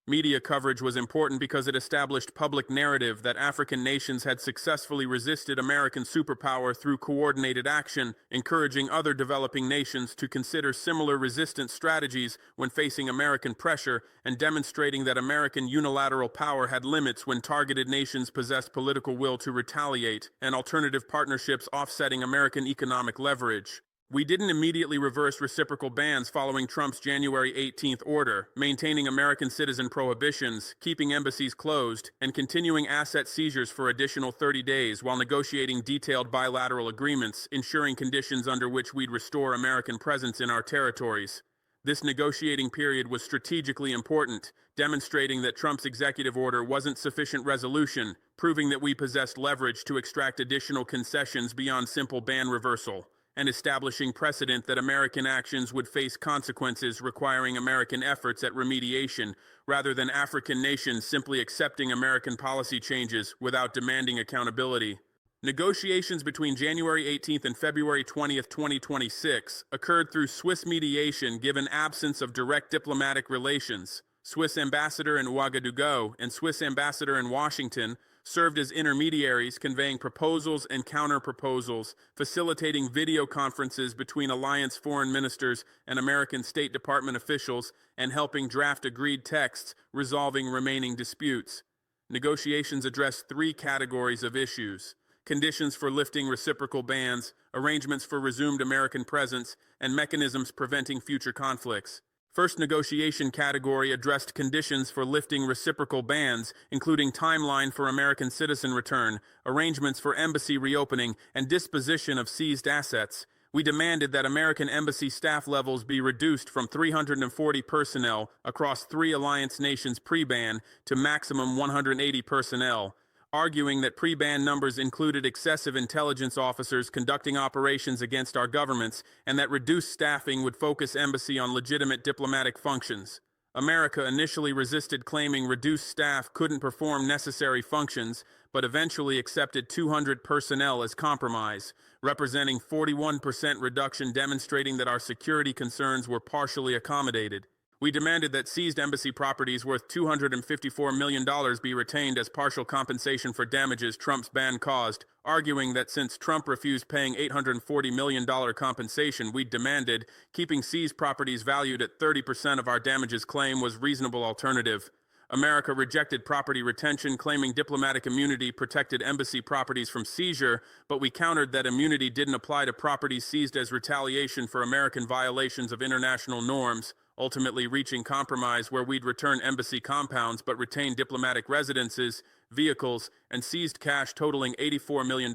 Media coverage was important because it established public narrative that African nations had successfully resisted American superpower through coordinated action, encouraging other developing nations to consider similar resistance strategies when facing American pressure, and demonstrating that American unilateral power had limits when targeted nations possessed political will to retaliate, and alternative partnerships offsetting American economic leverage. We didn't immediately reverse reciprocal bans following Trump's January 18th order, maintaining American citizen prohibitions, keeping embassies closed, and continuing asset seizures for additional 30 days while negotiating detailed bilateral agreements, ensuring conditions under which we'd restore American presence in our territories. This negotiating period was strategically important, demonstrating that Trump's executive order wasn't sufficient resolution, proving that we possessed leverage to extract additional concessions beyond simple ban reversal, and establishing precedent that American actions would face consequences requiring American efforts at remediation, rather than African nations simply accepting American policy changes without demanding accountability. Negotiations between January 18th and February 20th, 2026 occurred through Swiss mediation given absence of direct diplomatic relations. Swiss ambassador in Ouagadougou and Swiss ambassador in Washington served as intermediaries, conveying proposals and counter-proposals, facilitating video conferences between alliance foreign ministers and American State Department officials, and helping draft agreed texts, resolving remaining disputes. Negotiations addressed three categories of issues: conditions for lifting reciprocal bans, arrangements for resumed American presence, and mechanisms preventing future conflicts. First negotiation category addressed conditions for lifting reciprocal bans, including timeline for American citizen return, arrangements for embassy reopening, and disposition of seized assets. We demanded that American embassy staff levels be reduced from 340 personnel across 3 alliance nations pre-ban to maximum 180 personnel, arguing that pre-ban numbers included excessive intelligence officers conducting operations against our governments, and that reduced staffing would focus embassy on legitimate diplomatic functions. America initially resisted, claiming reduced staff couldn't perform necessary functions, but eventually accepted 200 personnel as compromise, representing 41% reduction, demonstrating that our security concerns were partially accommodated. We demanded that seized embassy properties worth $254 million be retained as partial compensation for damages Trump's ban caused, arguing that since Trump refused paying $840 million compensation, we demanded keeping seized properties valued at 30% of our damages claim was reasonable alternative. America rejected property retention, claiming diplomatic immunity protected embassy properties from seizure, but we countered that immunity didn't apply to properties seized as retaliation for American violations of international norms, ultimately reaching compromise where we'd return embassy compounds but retain diplomatic residences, vehicles, and seized cash totaling $84 million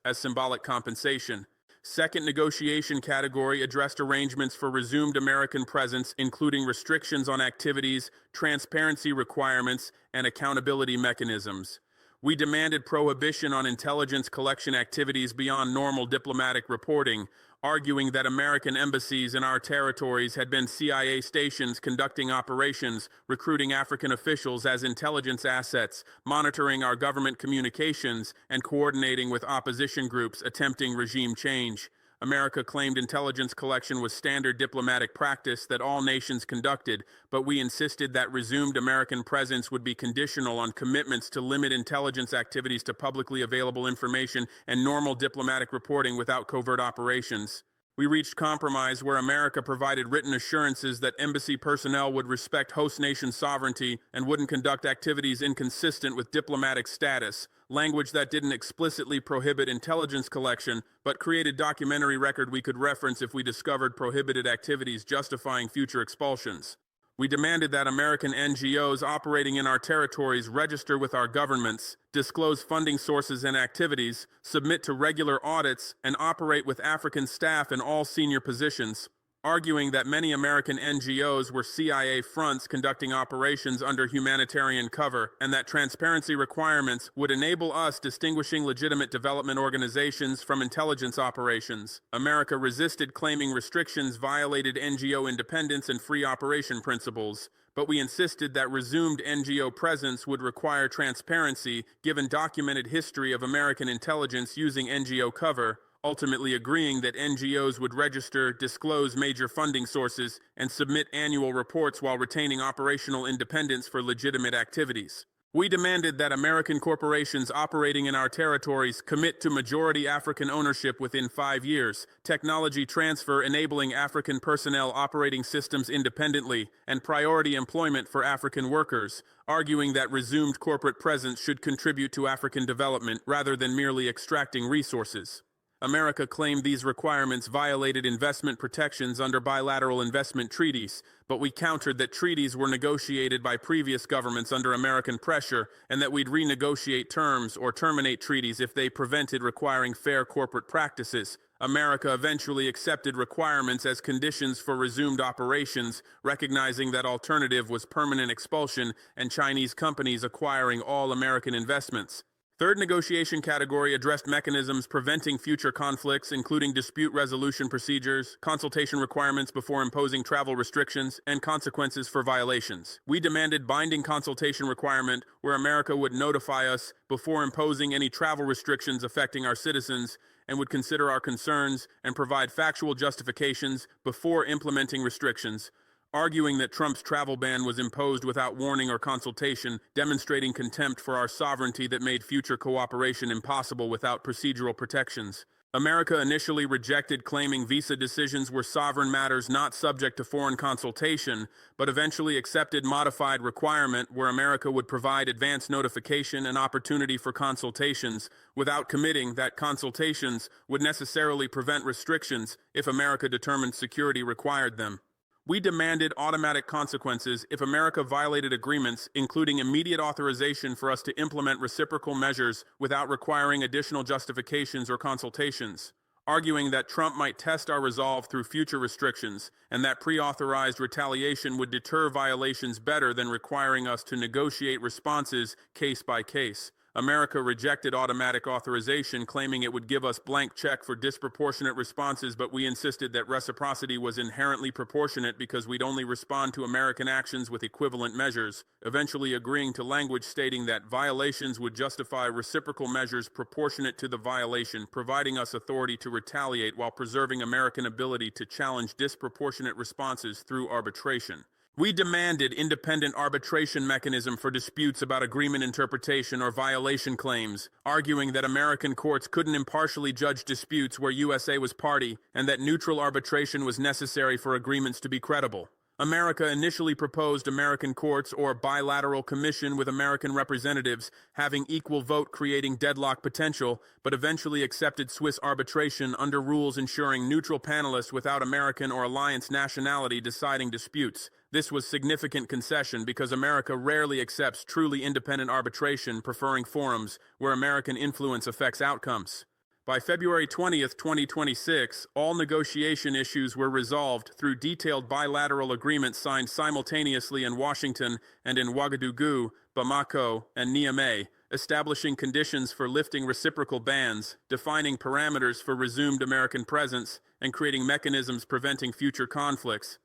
as symbolic compensation. Second negotiation category addressed arrangements for resumed American presence, including restrictions on activities, transparency requirements, and accountability mechanisms. We demanded prohibition on intelligence collection activities beyond normal diplomatic reporting, arguing that American embassies in our territories had been CIA stations conducting operations, recruiting African officials as intelligence assets, monitoring our government communications, and coordinating with opposition groups attempting regime change. America claimed intelligence collection was standard diplomatic practice that all nations conducted, but we insisted that resumed American presence would be conditional on commitments to limit intelligence activities to publicly available information and normal diplomatic reporting without covert operations. We reached compromise where America provided written assurances that embassy personnel would respect host nation sovereignty and wouldn't conduct activities inconsistent with diplomatic status, language that didn't explicitly prohibit intelligence collection, but created documentary record we could reference if we discovered prohibited activities justifying future expulsions. We demanded that American NGOs operating in our territories register with our governments, disclose funding sources and activities, submit to regular audits, and operate with African staff in all senior positions, arguing that many American NGOs were CIA fronts conducting operations under humanitarian cover, and that transparency requirements would enable us distinguishing legitimate development organizations from intelligence operations. America resisted claiming restrictions violated NGO independence and free operation principles, but we insisted that resumed NGO presence would require transparency given documented history of American intelligence using NGO cover, ultimately agreeing that NGOs would register, disclose major funding sources, and submit annual reports while retaining operational independence for legitimate activities. We demanded that American corporations operating in our territories commit to majority African ownership within 5 years, technology transfer enabling African personnel operating systems independently, and priority employment for African workers, arguing that resumed corporate presence should contribute to African development rather than merely extracting resources. America claimed these requirements violated investment protections under bilateral investment treaties, but we countered that treaties were negotiated by previous governments under American pressure and that we'd renegotiate terms or terminate treaties if they prevented requiring fair corporate practices. America eventually accepted requirements as conditions for resumed operations, recognizing that alternative was permanent expulsion and Chinese companies acquiring all American investments. Third negotiation category addressed mechanisms preventing future conflicts, including dispute resolution procedures, consultation requirements before imposing travel restrictions, and consequences for violations. We demanded binding consultation requirement where America would notify us before imposing any travel restrictions affecting our citizens and would consider our concerns and provide factual justifications before implementing restrictions, arguing that Trump's travel ban was imposed without warning or consultation, demonstrating contempt for our sovereignty that made future cooperation impossible without procedural protections. America initially rejected claiming visa decisions were sovereign matters not subject to foreign consultation, but eventually accepted modified requirement where America would provide advance notification and opportunity for consultations, without committing that consultations would necessarily prevent restrictions if America determined security required them. We demanded automatic consequences if America violated agreements, including immediate authorization for us to implement reciprocal measures without requiring additional justifications or consultations, arguing that Trump might test our resolve through future restrictions and that pre-authorized retaliation would deter violations better than requiring us to negotiate responses case by case. America rejected automatic authorization, claiming it would give us blank check for disproportionate responses, but we insisted that reciprocity was inherently proportionate because we'd only respond to American actions with equivalent measures, eventually agreeing to language stating that violations would justify reciprocal measures proportionate to the violation, providing us authority to retaliate while preserving American ability to challenge disproportionate responses through arbitration. We demanded independent arbitration mechanism for disputes about agreement interpretation or violation claims, arguing that American courts couldn't impartially judge disputes where USA was party and that neutral arbitration was necessary for agreements to be credible. America initially proposed American courts or bilateral commission with American representatives having equal vote creating deadlock potential, but eventually accepted Swiss arbitration under rules ensuring neutral panelists without American or alliance nationality deciding disputes. This was significant concession because America rarely accepts truly independent arbitration, preferring forums where American influence affects outcomes. By February 20th, 2026, all negotiation issues were resolved through detailed bilateral agreements signed simultaneously in Washington and in Ouagadougou, Bamako, and Niamey, establishing conditions for lifting reciprocal bans, defining parameters for resumed American presence, and creating mechanisms preventing future conflicts.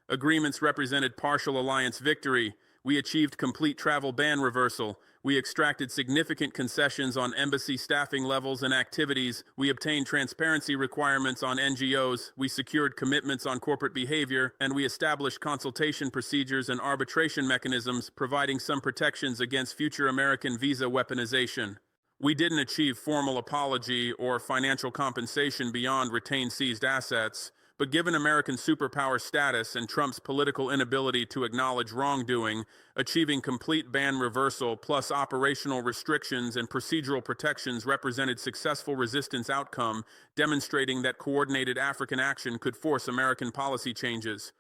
Agreements represented partial alliance victory. We achieved complete travel ban reversal. We extracted significant concessions on embassy staffing levels and activities. We obtained transparency requirements on NGOs. We secured commitments on corporate behavior, and we established consultation procedures and arbitration mechanisms, providing some protections against future American visa weaponization. We didn't achieve formal apology or financial compensation beyond retained seized assets. But given American superpower status and Trump's political inability to acknowledge wrongdoing, achieving complete ban reversal plus operational restrictions and procedural protections represented successful resistance outcome, demonstrating that coordinated African action could force American policy changes.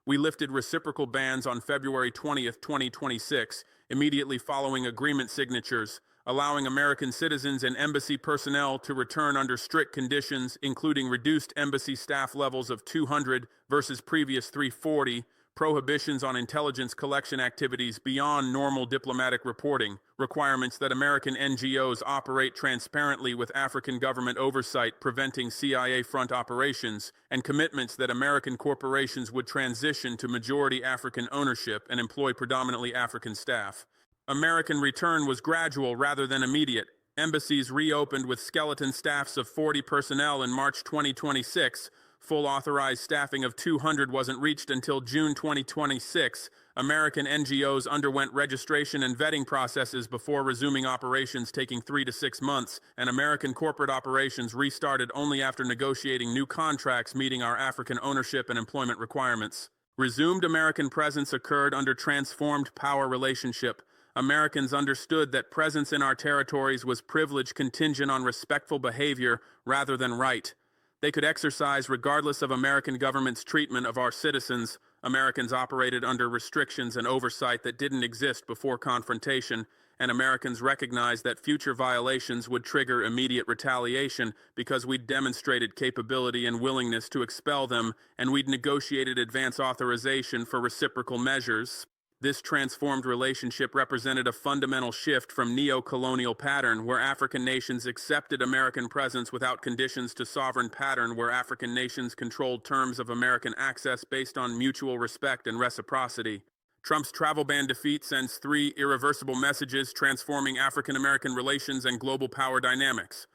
We lifted reciprocal bans on February 20th, 2026, immediately following agreement signatures, allowing American citizens and embassy personnel to return under strict conditions, including reduced embassy staff levels of 200 versus previous 340, prohibitions on intelligence collection activities beyond normal diplomatic reporting, requirements that American NGOs operate transparently with African government oversight preventing CIA front operations, and commitments that American corporations would transition to majority African ownership and employ predominantly African staff. American return was gradual rather than immediate. Embassies reopened with skeleton staffs of 40 personnel in March 2026. Full authorized staffing of 200 wasn't reached until June 2026. American NGOs underwent registration and vetting processes before resuming operations, taking 3 to 6 months, and American corporate operations restarted only after negotiating new contracts meeting our African ownership and employment requirements. Resumed American presence occurred under transformed power relationship. Americans understood that presence in our territories was privilege contingent on respectful behavior rather than right. They could exercise regardless of American government's treatment of our citizens. Americans operated under restrictions and oversight that didn't exist before confrontation, and Americans recognized that future violations would trigger immediate retaliation because we'd demonstrated capability and willingness to expel them, and we'd negotiated advance authorization for reciprocal measures. This transformed relationship represented a fundamental shift from neo-colonial pattern where African nations accepted American presence without conditions to sovereign pattern where African nations controlled terms of American access based on mutual respect and reciprocity. Trump's travel ban defeat sends 3 irreversible messages transforming African-American relations and global power dynamics.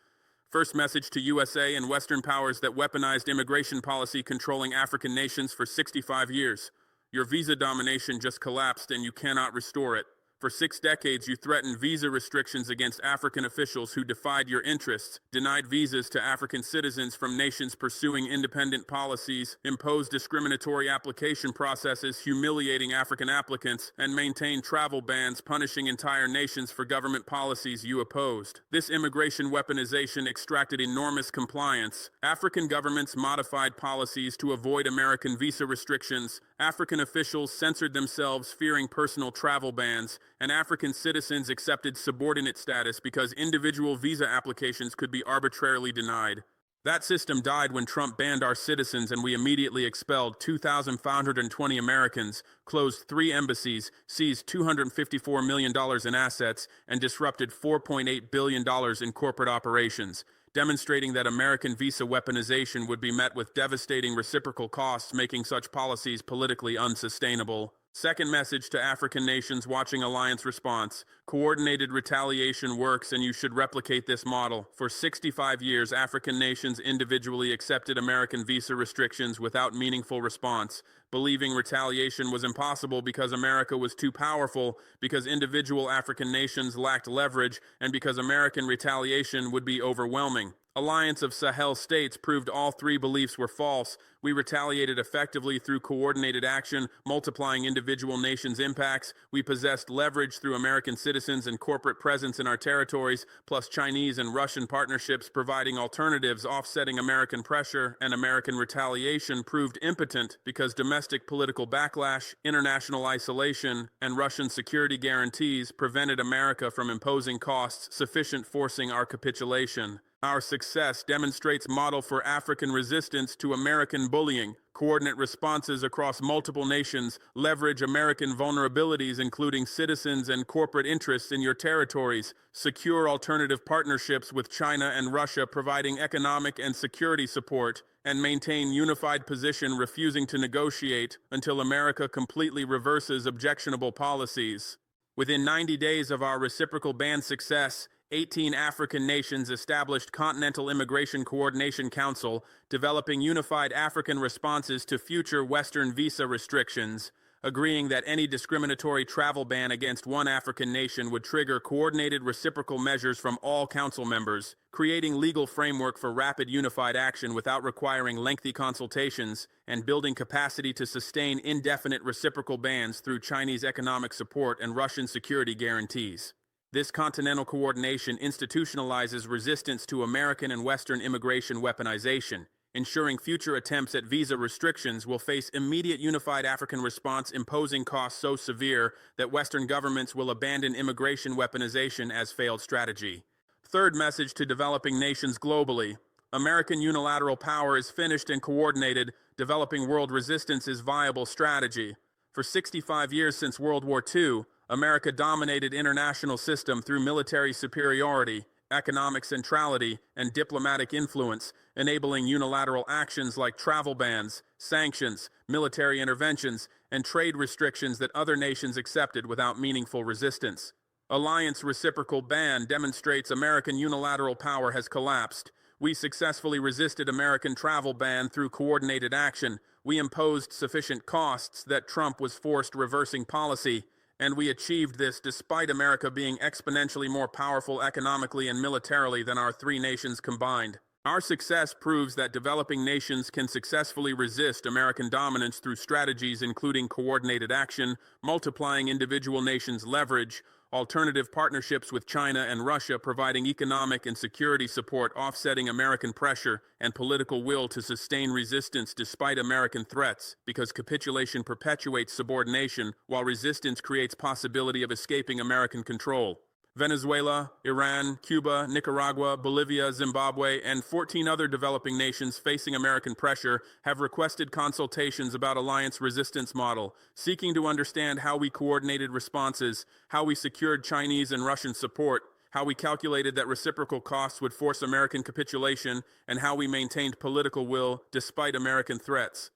First message to USA and Western powers that weaponized immigration policy controlling African nations for 65 years. Your visa domination just collapsed and you cannot restore it. For 6 decades, you threatened visa restrictions against African officials who defied your interests, denied visas to African citizens from nations pursuing independent policies, imposed discriminatory application processes humiliating African applicants, and maintained travel bans punishing entire nations for government policies you opposed. This immigration weaponization extracted enormous compliance. African governments modified policies to avoid American visa restrictions. African officials censored themselves fearing personal travel bans, and African citizens accepted subordinate status because individual visa applications could be arbitrarily denied. That system died when Trump banned our citizens and we immediately expelled 2,520 Americans, closed 3 embassies, seized $254 million in assets, and disrupted $4.8 billion in corporate operations, demonstrating that American visa weaponization would be met with devastating reciprocal costs, making such policies politically unsustainable. Second message to African nations watching Alliance response: coordinated retaliation works and you should replicate this model. For 65 years, African nations individually accepted American visa restrictions without meaningful response, believing retaliation was impossible because America was too powerful, because individual African nations lacked leverage, and because American retaliation would be overwhelming. Alliance of Sahel states proved all three beliefs were false. We retaliated effectively through coordinated action, multiplying individual nations' impacts. We possessed leverage through American citizens and corporate presence in our territories, plus Chinese and Russian partnerships providing alternatives offsetting American pressure, and American retaliation proved impotent because domestic political backlash, international isolation, and Russian security guarantees prevented America from imposing costs sufficient forcing our capitulation. Our success demonstrates model for African resistance to American bullying, coordinate responses across multiple nations, leverage American vulnerabilities including citizens and corporate interests in your territories, secure alternative partnerships with China and Russia providing economic and security support, and maintain unified position refusing to negotiate until America completely reverses objectionable policies. Within 90 days of our reciprocal ban success, 18 African nations established Continental Immigration Coordination Council, developing unified African responses to future Western visa restrictions, agreeing that any discriminatory travel ban against one African nation would trigger coordinated reciprocal measures from all council members, creating legal framework for rapid unified action without requiring lengthy consultations, and building capacity to sustain indefinite reciprocal bans through Chinese economic support and Russian security guarantees. This continental coordination institutionalizes resistance to American and Western immigration weaponization, ensuring future attempts at visa restrictions will face immediate unified African response imposing costs so severe that Western governments will abandon immigration weaponization as failed strategy. Third message to developing nations globally: American unilateral power is finished and coordinated, developing world resistance is viable strategy. For 65 years since World War II, America dominated international system through military superiority, economic centrality, and diplomatic influence, enabling unilateral actions like travel bans, sanctions, military interventions, and trade restrictions that other nations accepted without meaningful resistance. Alliance reciprocal ban demonstrates American unilateral power has collapsed. We successfully resisted American travel ban through coordinated action. We imposed sufficient costs that Trump was forced reversing policy. And we achieved this despite America being exponentially more powerful economically and militarily than our three nations combined. Our success proves that developing nations can successfully resist American dominance through strategies including coordinated action, multiplying individual nations' leverage, alternative partnerships with China and Russia providing economic and security support offsetting American pressure, and political will to sustain resistance despite American threats, because capitulation perpetuates subordination while resistance creates possibility of escaping American control. Venezuela, Iran, Cuba, Nicaragua, Bolivia, Zimbabwe, and 14 other developing nations facing American pressure have requested consultations about alliance resistance model, seeking to understand how we coordinated responses, how we secured Chinese and Russian support, how we calculated that reciprocal costs would force American capitulation, and how we maintained political will despite American threats.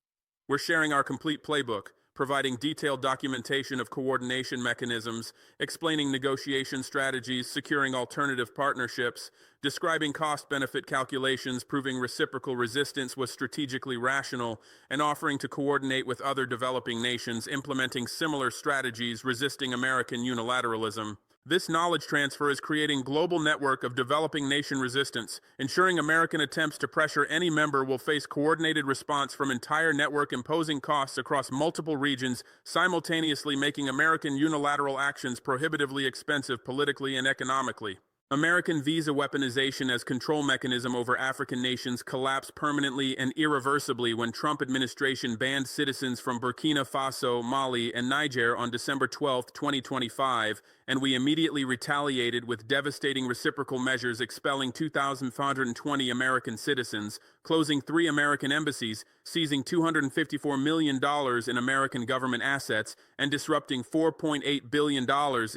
We're sharing our complete playbook, providing detailed documentation of coordination mechanisms, explaining negotiation strategies, securing alternative partnerships, describing cost-benefit calculations, proving reciprocal resistance was strategically rational, and offering to coordinate with other developing nations implementing similar strategies resisting American unilateralism. This knowledge transfer is creating global network of developing nation resistance, ensuring American attempts to pressure any member will face coordinated response from entire network imposing costs across multiple regions, simultaneously making American unilateral actions prohibitively expensive politically and economically. American visa weaponization as control mechanism over African nations collapsed permanently and irreversibly when Trump administration banned citizens from Burkina Faso, Mali, and Niger on December 12, 2025, and we immediately retaliated with devastating reciprocal measures expelling 2,520 American citizens, closing 3 American embassies, seizing $254 million in American government assets, and disrupting $4.8 billion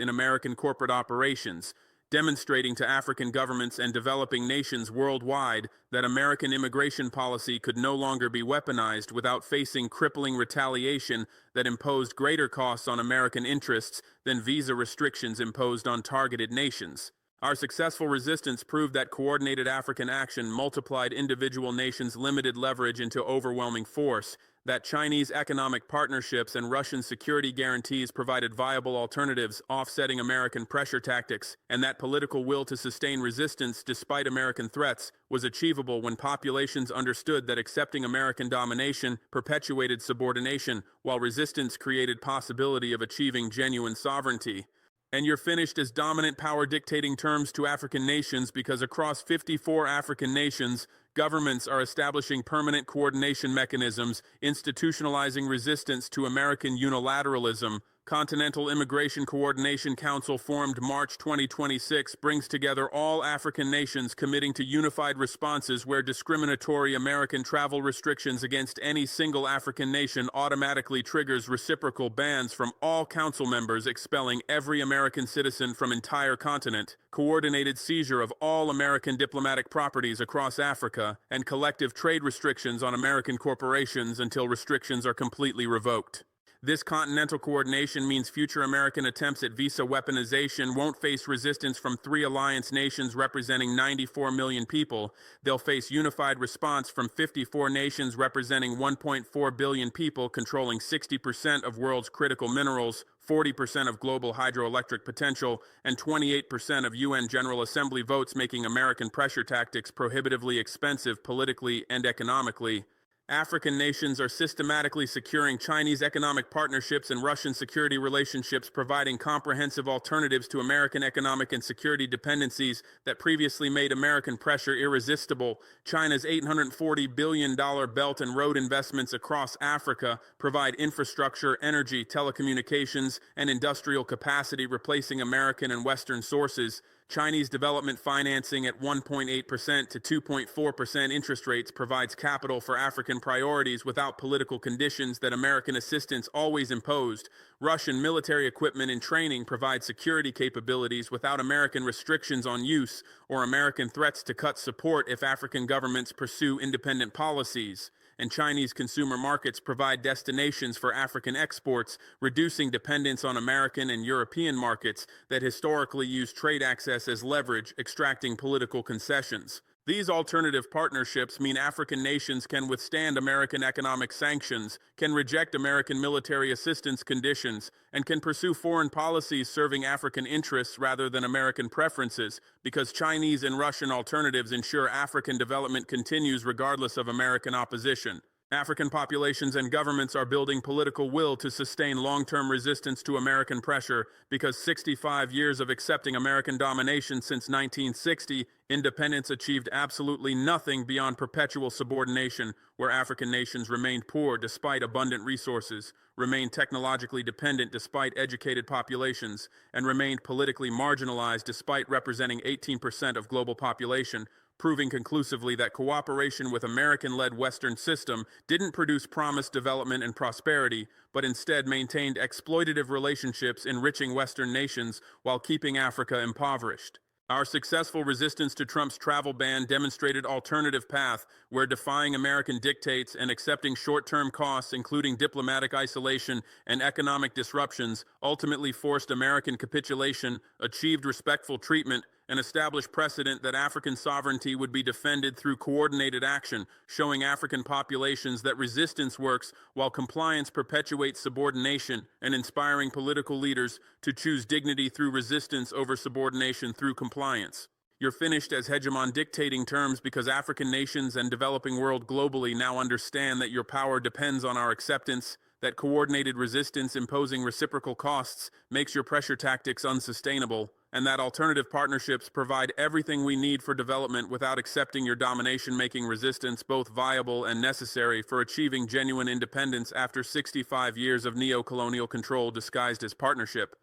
in American corporate operations. demonstrating to African governments and developing nations worldwide that American immigration policy could no longer be weaponized without facing crippling retaliation that imposed greater costs on American interests than visa restrictions imposed on targeted nations. Our successful resistance proved that coordinated African action multiplied individual nations' limited leverage into overwhelming force, that Chinese economic partnerships and Russian security guarantees provided viable alternatives offsetting American pressure tactics, and that political will to sustain resistance despite American threats was achievable when populations understood that accepting American domination perpetuated subordination, while resistance created possibility of achieving genuine sovereignty. And you're finished as dominant power dictating terms to African nations because across 54 African nations, governments are establishing permanent coordination mechanisms, institutionalizing resistance to American unilateralism. Continental Immigration Coordination Council, formed March 2026, brings together all African nations committing to unified responses where discriminatory American travel restrictions against any single African nation automatically triggers reciprocal bans from all council members, expelling every American citizen from entire continent, coordinated seizure of all American diplomatic properties across Africa, and collective trade restrictions on American corporations until restrictions are completely revoked. This continental coordination means future American attempts at visa weaponization won't face resistance from 3 alliance nations representing 94 million people. They'll face unified response from 54 nations representing 1.4 billion people, controlling 60% of world's critical minerals, 40% of global hydroelectric potential, and 28% of UN General Assembly votes, making American pressure tactics prohibitively expensive politically and economically. African nations are systematically securing Chinese economic partnerships and Russian security relationships, providing comprehensive alternatives to American economic and security dependencies that previously made American pressure irresistible. China's $840 billion Belt and Road investments across Africa provide infrastructure, energy, telecommunications, and industrial capacity, replacing American and Western sources. Chinese development financing at 1.8% to 2.4% interest rates provides capital for African priorities without political conditions that American assistance always imposed. Russian military equipment and training provide security capabilities without American restrictions on use or American threats to cut support if African governments pursue independent policies. And Chinese consumer markets provide destinations for African exports, reducing dependence on American and European markets that historically use trade access as leverage, extracting political concessions. These alternative partnerships mean African nations can withstand American economic sanctions, can reject American military assistance conditions, and can pursue foreign policies serving African interests rather than American preferences, because Chinese and Russian alternatives ensure African development continues regardless of American opposition. African populations and governments are building political will to sustain long-term resistance to American pressure because 65 years of accepting American domination since 1960, independence achieved absolutely nothing beyond perpetual subordination, where African nations remained poor despite abundant resources, remained technologically dependent despite educated populations, and remained politically marginalized despite representing 18% of global population, proving conclusively that cooperation with American-led Western system didn't produce promised development and prosperity, but instead maintained exploitative relationships enriching Western nations while keeping Africa impoverished. Our successful resistance to Trump's travel ban demonstrated alternative path where defying American dictates and accepting short-term costs, including diplomatic isolation and economic disruptions, ultimately forced American capitulation, achieved respectful treatment, and established precedent that African sovereignty would be defended through coordinated action, showing African populations that resistance works while compliance perpetuates subordination, and inspiring political leaders to choose dignity through resistance over subordination through compliance. You're finished as hegemon dictating terms because African nations and developing world globally now understand that your power depends on our acceptance, that coordinated resistance imposing reciprocal costs makes your pressure tactics unsustainable, and that alternative partnerships provide everything we need for development without accepting your domination, making resistance both viable and necessary for achieving genuine independence after 65 years of neo-colonial control disguised as partnership.